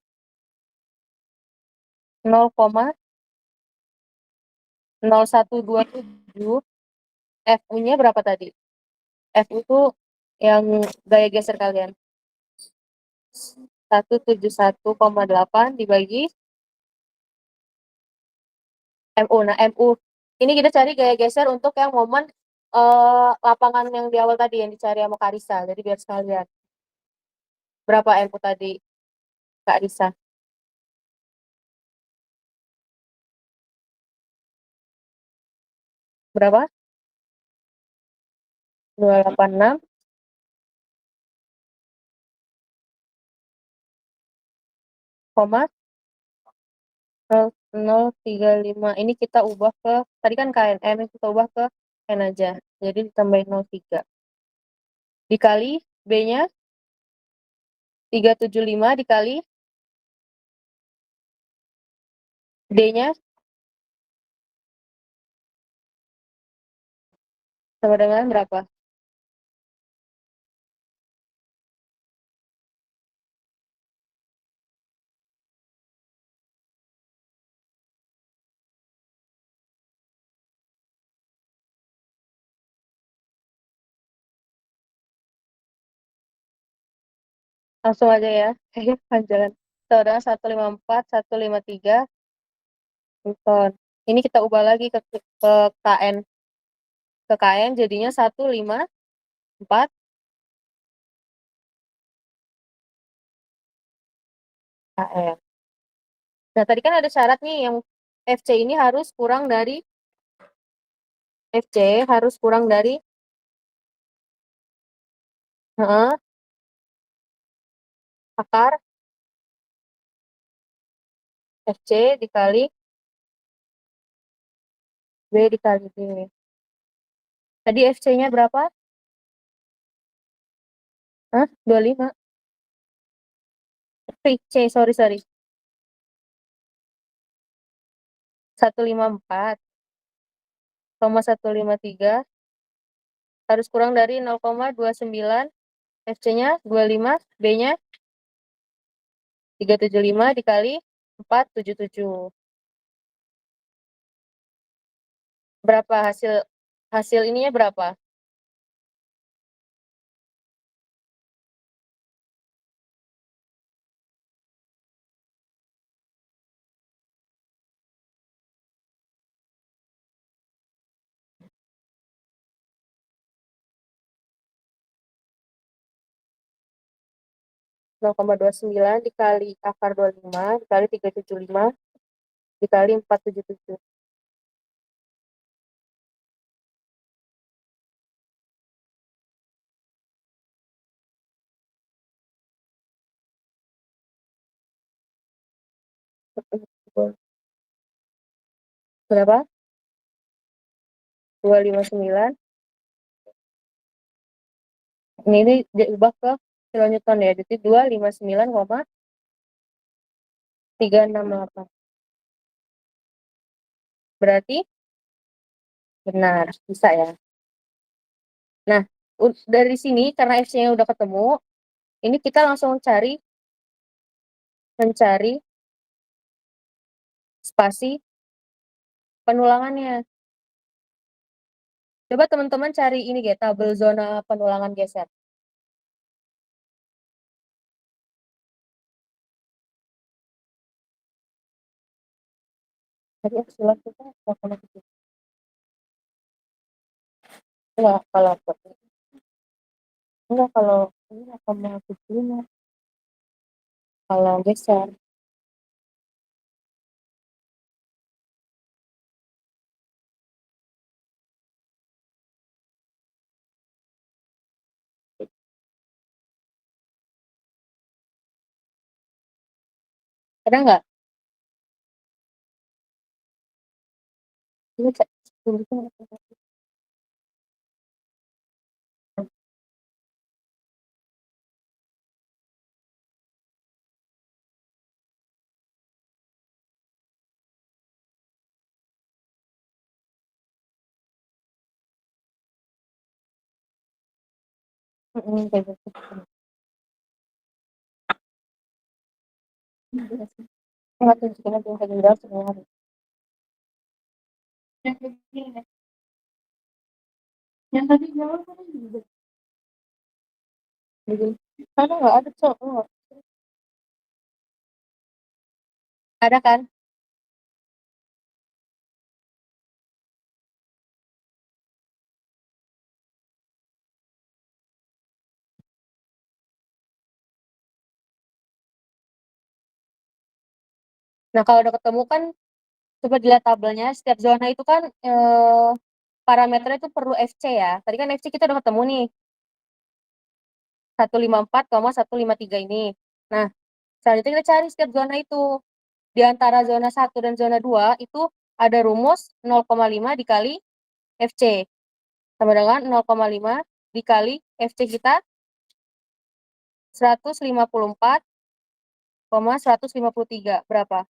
0,0127. FU-nya berapa tadi? FU itu yang gaya geser kalian. 171,8 dibagi MU. Nah, MU ini kita cari gaya geser untuk yang momen lapangan yang di awal tadi yang dicari sama Kak Risa. Jadi biar sekalian. Berapa MU tadi, Kak Risa? Berapa? 286, 035. Ini kita ubah ke, tadi kan KNM, kita ubah ke N aja. Jadi ditambahin 03. Dikali B-nya 375 dikali D-nya sama dengan berapa? Langsung aja ya. Kayaknya panjangan. Sama 154, 153 Newton. Ini kita ubah lagi ke KN. Ke KN jadinya 154 KN. Nah, tadi kan ada syarat nih yang FC ini harus kurang dari FC harus kurang dari akar FC dikali B dikali D. Tadi FC-nya berapa? 25. C, sorry. 154,153 harus kurang dari 0,29. FC-nya 25, B-nya 375 dikali 477. Berapa hasil ininya berapa? Nol koma 29 dikali akar 25 dikali 375 dikali 477. Berapa? 259. Ini diubah ke kilonewton ya. Jadi 259,368. Berarti benar, bisa ya. Nah, dari sini karena FC-nya udah ketemu, ini kita langsung mencari spasi penulangannya. Coba teman-teman cari ini tabel zona penulangan geser. Tadi epsilon kita 0,7. Enggak, kalau ini 0,75. Kalau geser. Ada nggak? Ini cek. Kayak gitu. Nggak tunjukin aja yang kayak jelas sebenarnya. Yang tadi jawab kan juga. Ada nggak? Ada cowok. Ada kan? Nah, kalau udah ketemu kan, coba dilihat tabelnya. Setiap zona itu kan parameternya itu perlu FC ya. Tadi kan FC kita udah ketemu nih. 154,153 ini. Nah, selanjutnya kita cari setiap zona itu. Di antara zona 1 dan zona 2 itu ada rumus 0,5 dikali FC. Sama dengan 0,5 dikali FC kita 154,153. Berapa?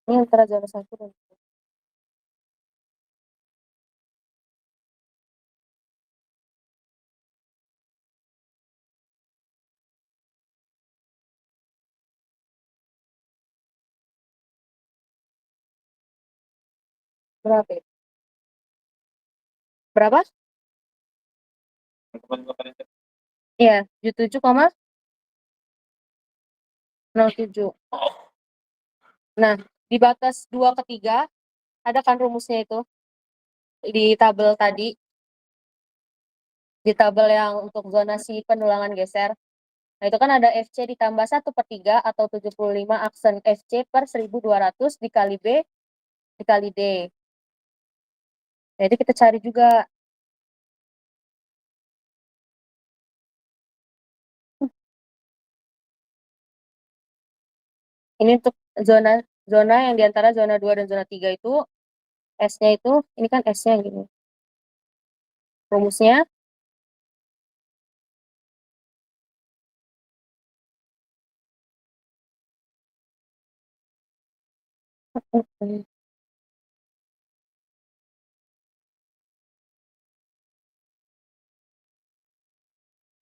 Ini antara zona 1 dan 2. Berapa? Berapa? Iya, 77,07. Nah, di batas 2 ke 3, ada kan rumusnya itu di tabel tadi, di tabel yang untuk zonasi penulangan geser. Nah, itu kan ada FC ditambah 1/3 atau 75 aksen FC per 1200 dikali B dikali D. Jadi kita cari juga. Ini untuk zona zona yang diantara zona 2 dan zona 3 itu, S-nya itu, ini kan S-nya gini. Rumusnya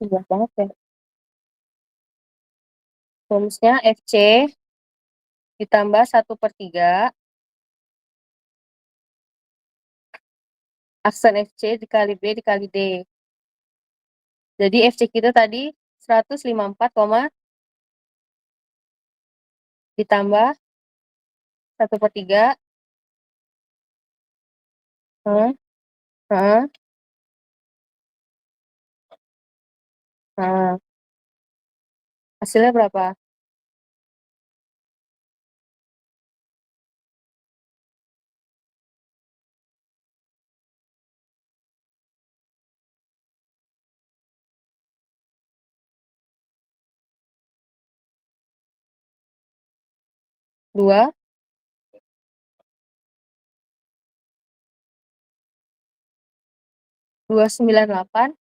jelas banget ya. Rumusnya FC ditambah 1/3 aksen FC dikali B dikali D. Jadi FC kita tadi 154, ditambah 1/3. Heeh, heeh, heeh. Hasilnya berapa? 2, 298.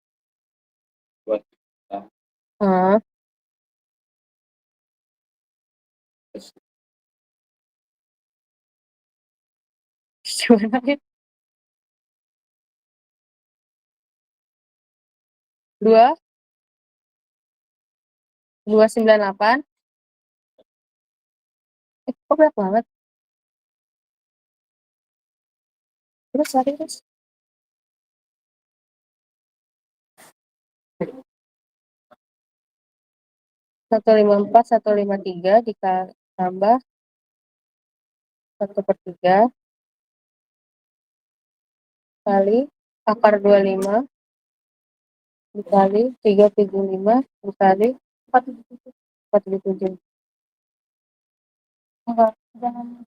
Heeh. Gimana ya? 2, 298. Kok berat banget? Terus lari terus. Satu lima empat, 153 ditambah 1/3 kali akar 25 dikali 375 dikali 477. Enggak, jangan.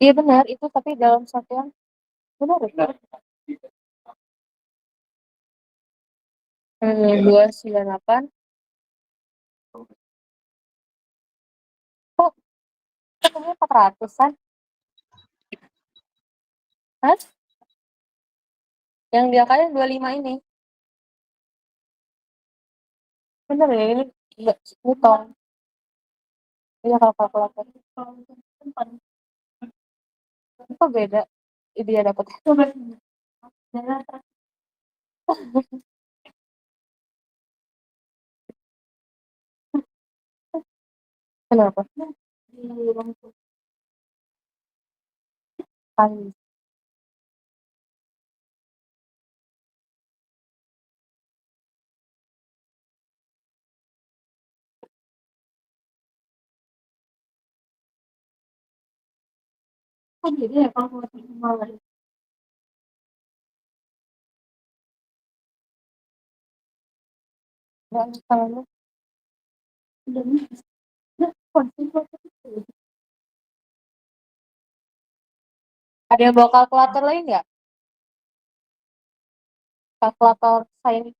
Iya benar, itu tapi dalam satuan. Benar ya? 298. Kok ketemunya 400-an? Hah? Yang diakalin 25 ini. Benar ya, ini enggak hitung. Iya kalau kalkulator. Kok beda? Dia dapat. Kenapa? Kali. Oh beda ya kalkulator sama lain. Enggak misalnya. Udah bisa. Ada yang bawa kalkulator lain nggak? Kalkulator sains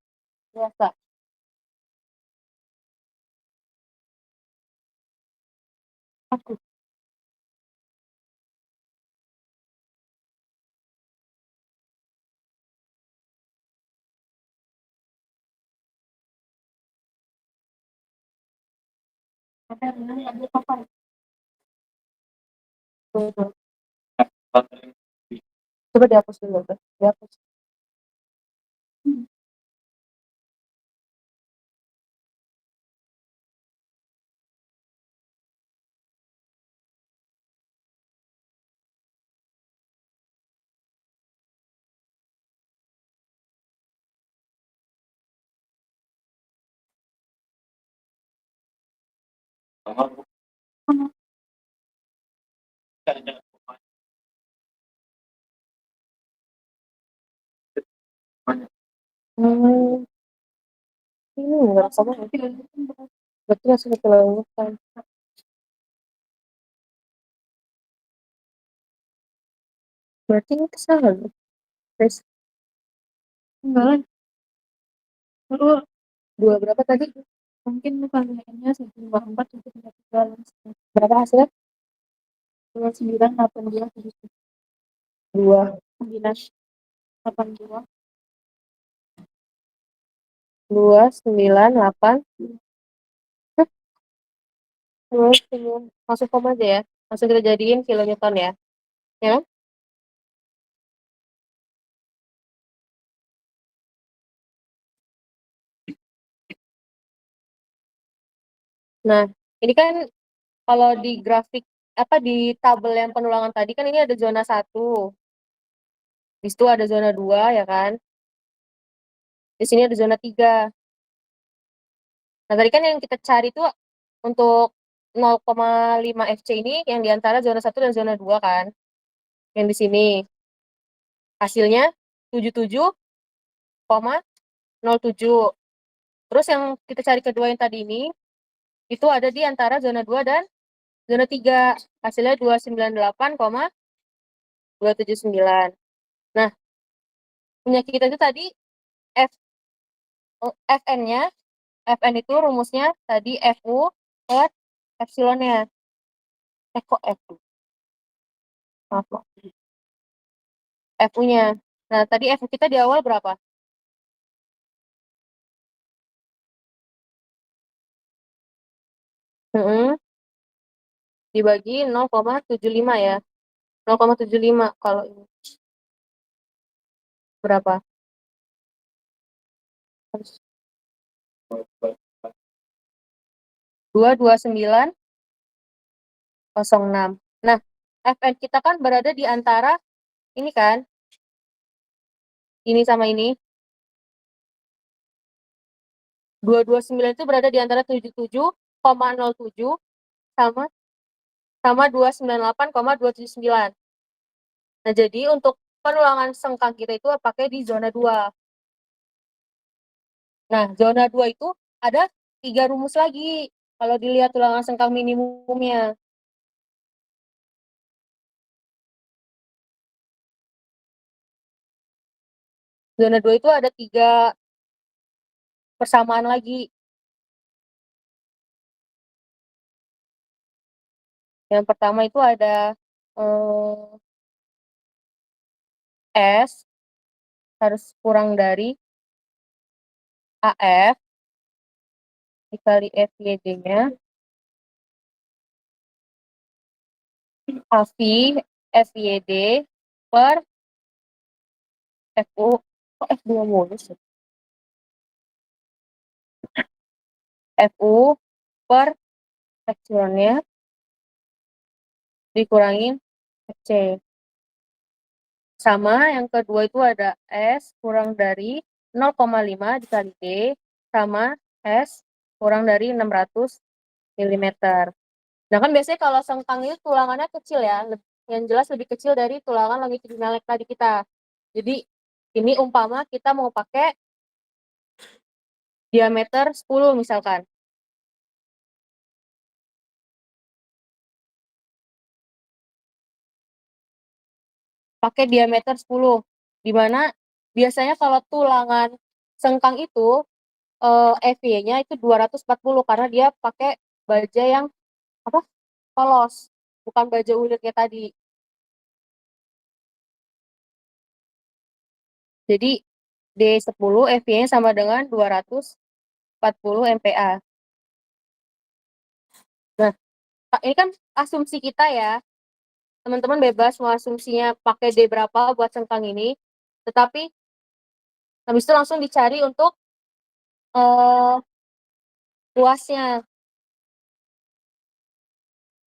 biasa. Aku. Ada apa? Coba dihapus dulu, dihapus. Hmm, ini nggak sama. Berarti masih kelewatan. Berarti ini kesalahan. Terus enggak lah. Lalu dua berapa tadi? Mungkin kaliannya 154 itu 33. Berapa hasilnya? 29 82 2 9 82 298 2 masuk koma aja ya. Langsung kita jadiin kilonewton ya. Ya. Nah, ini kan kalau di grafik apa di tabel yang penulangan tadi kan ini ada zona 1. Di situ ada zona 2 ya kan? Di sini ada zona 3. Nah, tadi kan yang kita cari itu untuk 0,5 FC ini yang di antara zona 1 dan zona 2 kan. Yang di sini. Hasilnya 77,07. Terus yang kita cari kedua yang tadi ini itu ada di antara zona 2 dan zona 3. Hasilnya 298,279. Nah, punya kita itu tadi F FN-nya, FN itu rumusnya tadi FU per epsilonnya. Kok FU? Apa? FU-nya. Nah, tadi FU kita di awal berapa? Dibagi 0,75 ya. 0,75 kalau ini. Berapa? 229,06. Nah, FN kita kan berada di antara ini kan, ini sama ini. 229 itu berada di antara 77,07 sama 298,279. Nah, jadi untuk penulangan sengkang kita itu pakai di zona 2. Nah, zona 2 itu ada 3 rumus lagi kalau dilihat tulangan sengkang minimumnya. Zona 2 itu ada 3 persamaan lagi. Yang pertama itu ada S harus kurang dari AF dikali FYD-nya, AV FYD per FU, kok F2 mulu sih? FU per epsilonnya dikurangin FC. Sama yang kedua itu ada S kurang dari 0,5 dikali D sama S kurang dari 600 mm. Nah kan biasanya kalau sengkang itu tulangannya kecil ya, yang jelas lebih kecil dari tulangan longitudinal tadi kita. Jadi ini umpama kita mau pakai diameter 10 misalkan. Pakai diameter 10, di mana biasanya kalau tulangan sengkang itu FY-nya itu 240 karena dia pakai baja yang apa? Polos, bukan baja ulir kayak tadi. Jadi D10 FY-nya sama dengan 240 MPa. Nah, ini kan asumsi kita ya. Teman-teman bebas mau asumsinya pakai D berapa buat sengkang ini. Tetapi habis itu langsung dicari untuk luasnya.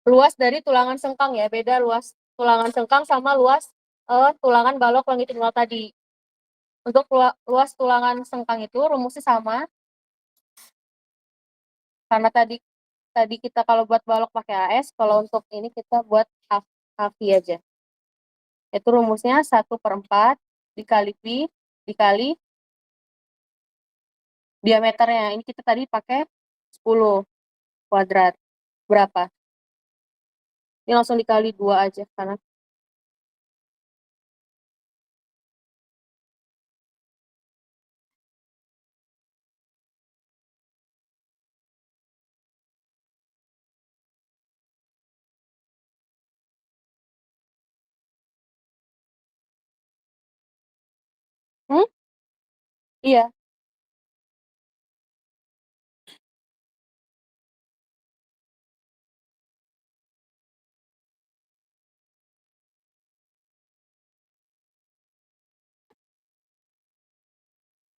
Luas dari tulangan sengkang ya, beda luas tulangan sengkang sama luas tulangan balok longitudinal tadi. Untuk luas tulangan sengkang itu rumusnya sama, karena tadi kita kalau buat balok pakai AS, kalau untuk ini kita buat HV aja. Itu rumusnya 1/4 dikali Pi dikali diameternya. Ini kita tadi pakai 10 kuadrat. Berapa? Ini langsung dikali 2 aja karena iya,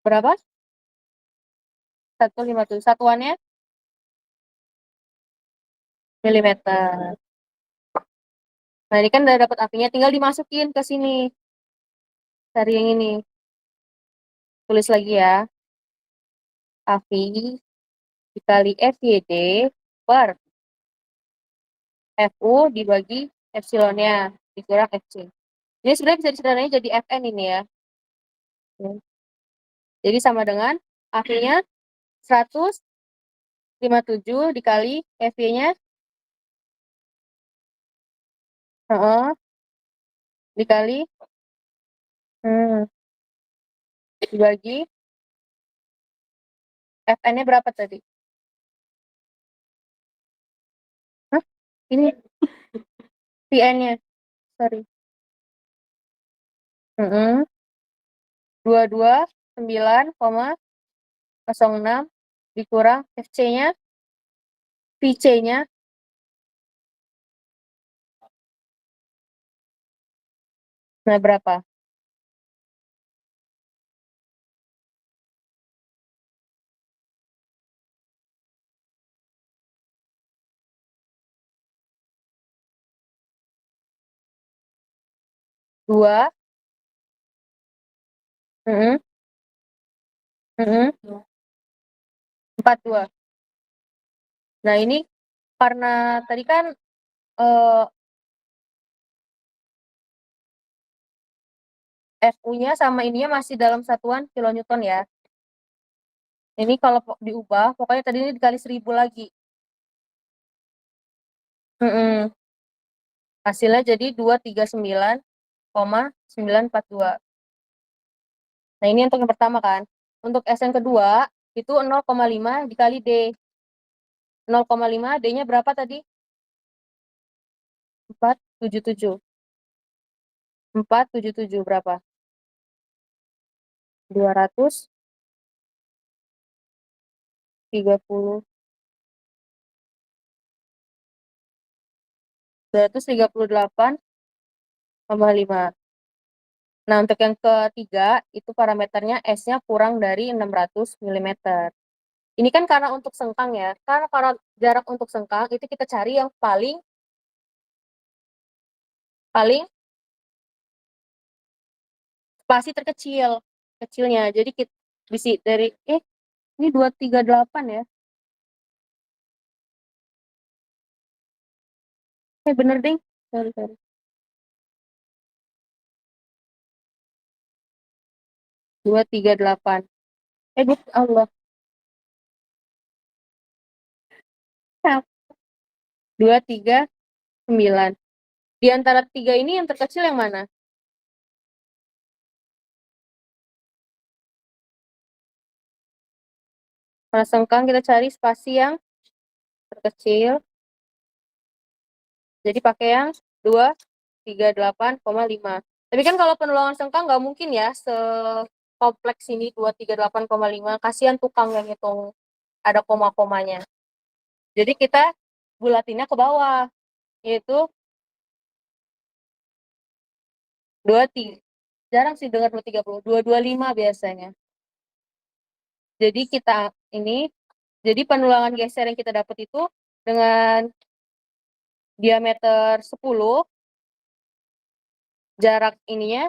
berapa? 157. Satuannya milimeter. Nah, ini kan udah dapat apinya, tinggal dimasukin ke sini. Cari yang ini. Tulis lagi ya. AVI dikali FYD per FU dibagi epsilonnya dikurang FC. Ini sebenarnya bisa disederhanain jadi FN ini ya. Jadi sama dengan AV-nya 157 dikali FY-nya dikali dibagi FN-nya berapa tadi? Hah? Ini PN-nya. Sorry. 229,06 dikurang FC-nya, VC-nya nah berapa? Mm-mm. Mm-mm. 42. Nah, ini karena tadi kan eh, FU-nya sama ininya masih dalam satuan kilonewton ya. Ini kalau diubah, pokoknya tadi ini dikali 1000 lagi. Mm-mm. Hasilnya jadi 239,942. Nah, ini untuk yang pertama kan. Untuk S yang kedua, itu 0,5 dikali D. 0,5, D-nya berapa tadi? 477. 477 berapa? 230. 238,5. Nah, untuk yang ketiga, itu parameternya S-nya kurang dari 600 mm. Ini kan karena untuk sengkang ya. Karena jarak untuk sengkang, itu kita cari yang paling spasi terkecil. Kecilnya. Jadi kita bisa dari, ini 238 ya. Bener ding. Sorry. 238. Allah. 239. Di antara tiga ini yang terkecil yang mana? Kalau sengkang kita cari spasi yang terkecil. Jadi pakai yang 238,5. Tapi kan kalau penulangan sengkang nggak mungkin ya sekompleks ini 238,5. Kasihan tukang yang hitung ada koma-komanya. Jadi kita bulatinnya ke bawah, yaitu 23. Jarang sih dengar 230, 225 biasanya. Jadi jadi penulangan geser yang kita dapat itu dengan diameter 10, jarak ininya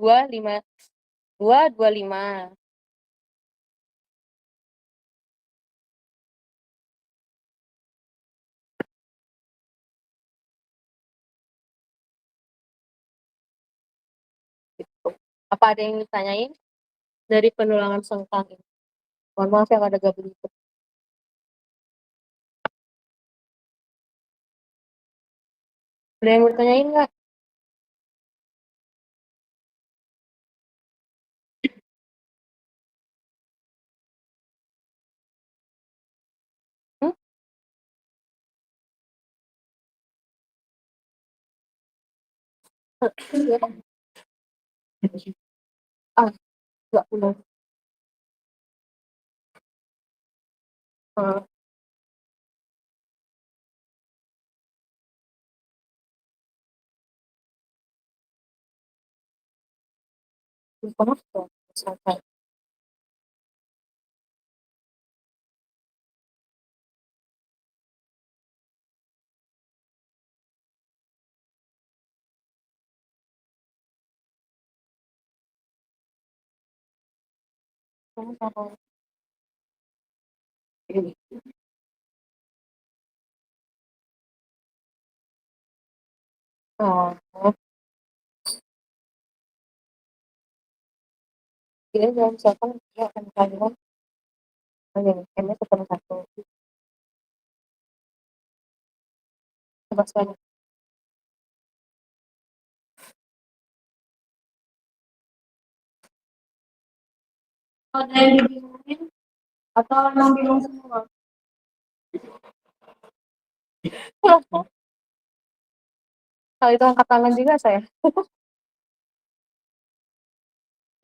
225. Gitu. Apa ada yang ditanyain dari penulangan sengkang ini? Mohon maaf yang ada gabung itu. Ada yang bertanyain nggak? Hmm? Ah, nggak punya. Ah, lupa tuh. Sampai. Oh, dia jangan misalkan dia akan kalian yang M-nya ketemu satu. Coba sekali. Ada yang dibingungin atau emang bingung semua? Kalau itu angkat tangan juga saya.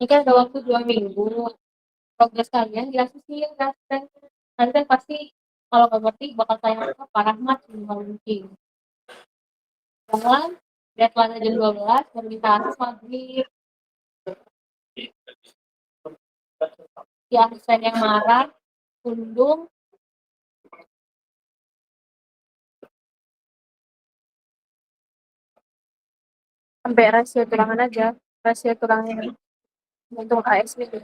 Ini kan ada waktu 2 minggu. Progres kalian diasisiin kan. Nanti kan pasti kalau nggak ngerti bakal tanya ke Pak Rahmat semua mungkin. Jangan deadline jam 12 baru kita asis maghrib. Si asisten yang marah, undung, sampai rahasia tulangan aja. Rahasia tulangnya Untuk AS gitu.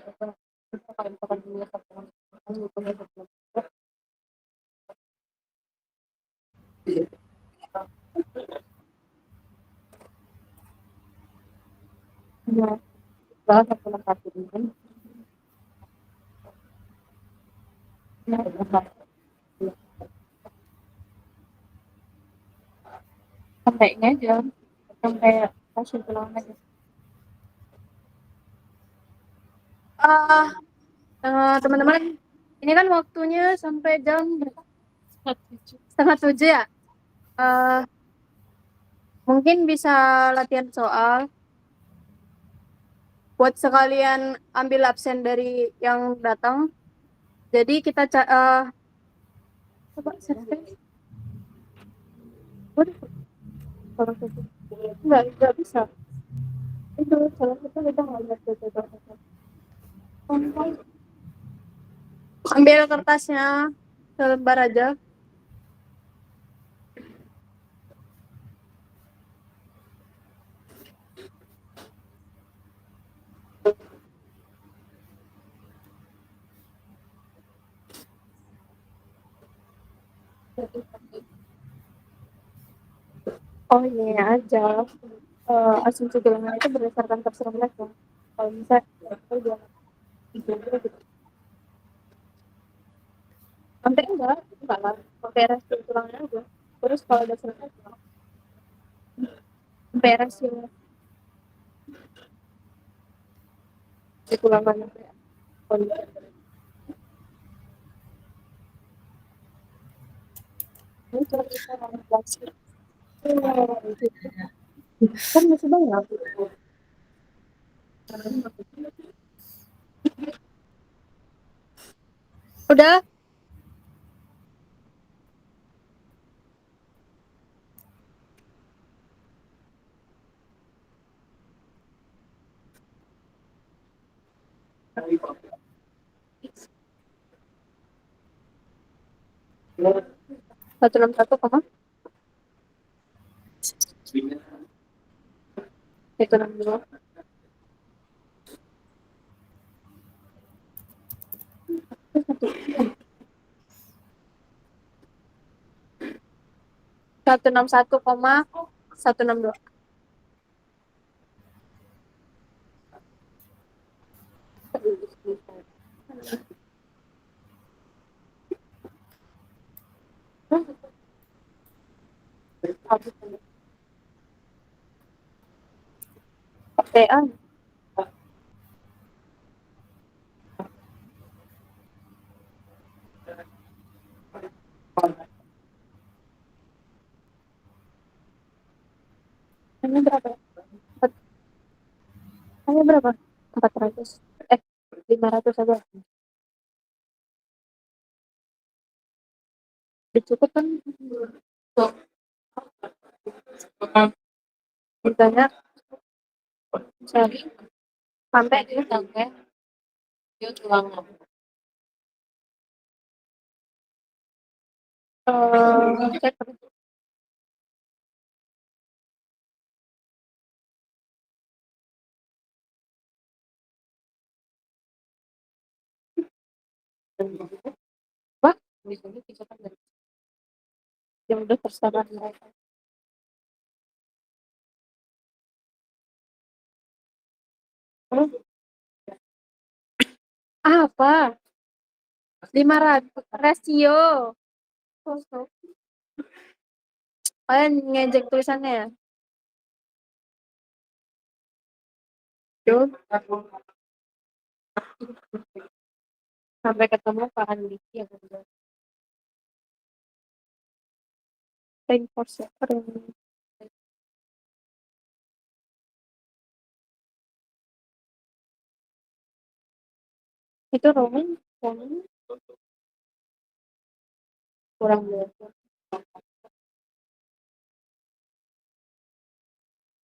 Iya, salah satu lengkap ini. Sampai ini aja, sampai hasil tulang aja. Teman-teman, ini kan waktunya sampai jam berapa? 6:30 ya. Mungkin bisa latihan soal buat sekalian ambil absen dari yang datang. Jadi kita coba survei. Enggak bisa. Itu salah satu kita nggak lihat itu. Ambil kertasnya selembar aja. Oh ini aja. Asumsi golongan itu berdasarkan terserah ya. Kalau bisa dia gitu. Sampai enggak lah. Pakai rasio tulangnya aja. Terus kalau udah selesai, sampai rasio di tulangannya. Ini cara kita manipulasi. Kan masih banyak. Udah? Satu enam satu koma itu 62. Satu enam satu koma 162. PA. Ini berapa? Hanya berapa? 400. 500 aja. Cukup kan? Banyak. Sorry. Sampai ini sampai dia tulang. Cek. Wah, misalnya kita kan dari yang udah terserah mereka. Apa? 500 rasio. Kalian ngejek tulisannya ya? Tuh. Sampai ketemu Pak Andiki yang kedua. Reinforce ya. Itu Roman kurang belajar.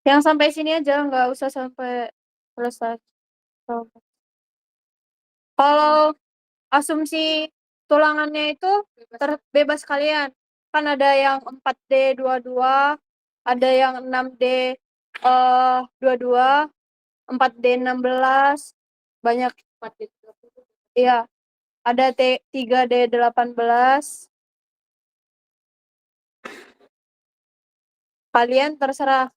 Yang sampai sini aja, nggak usah sampai selesai. Kalau asumsi tulangannya itu terbebas kalian. Kan ada yang 4D22, ada yang 6D 22, 4D 16, banyak. Iya, ada 3D18. Kalian terserah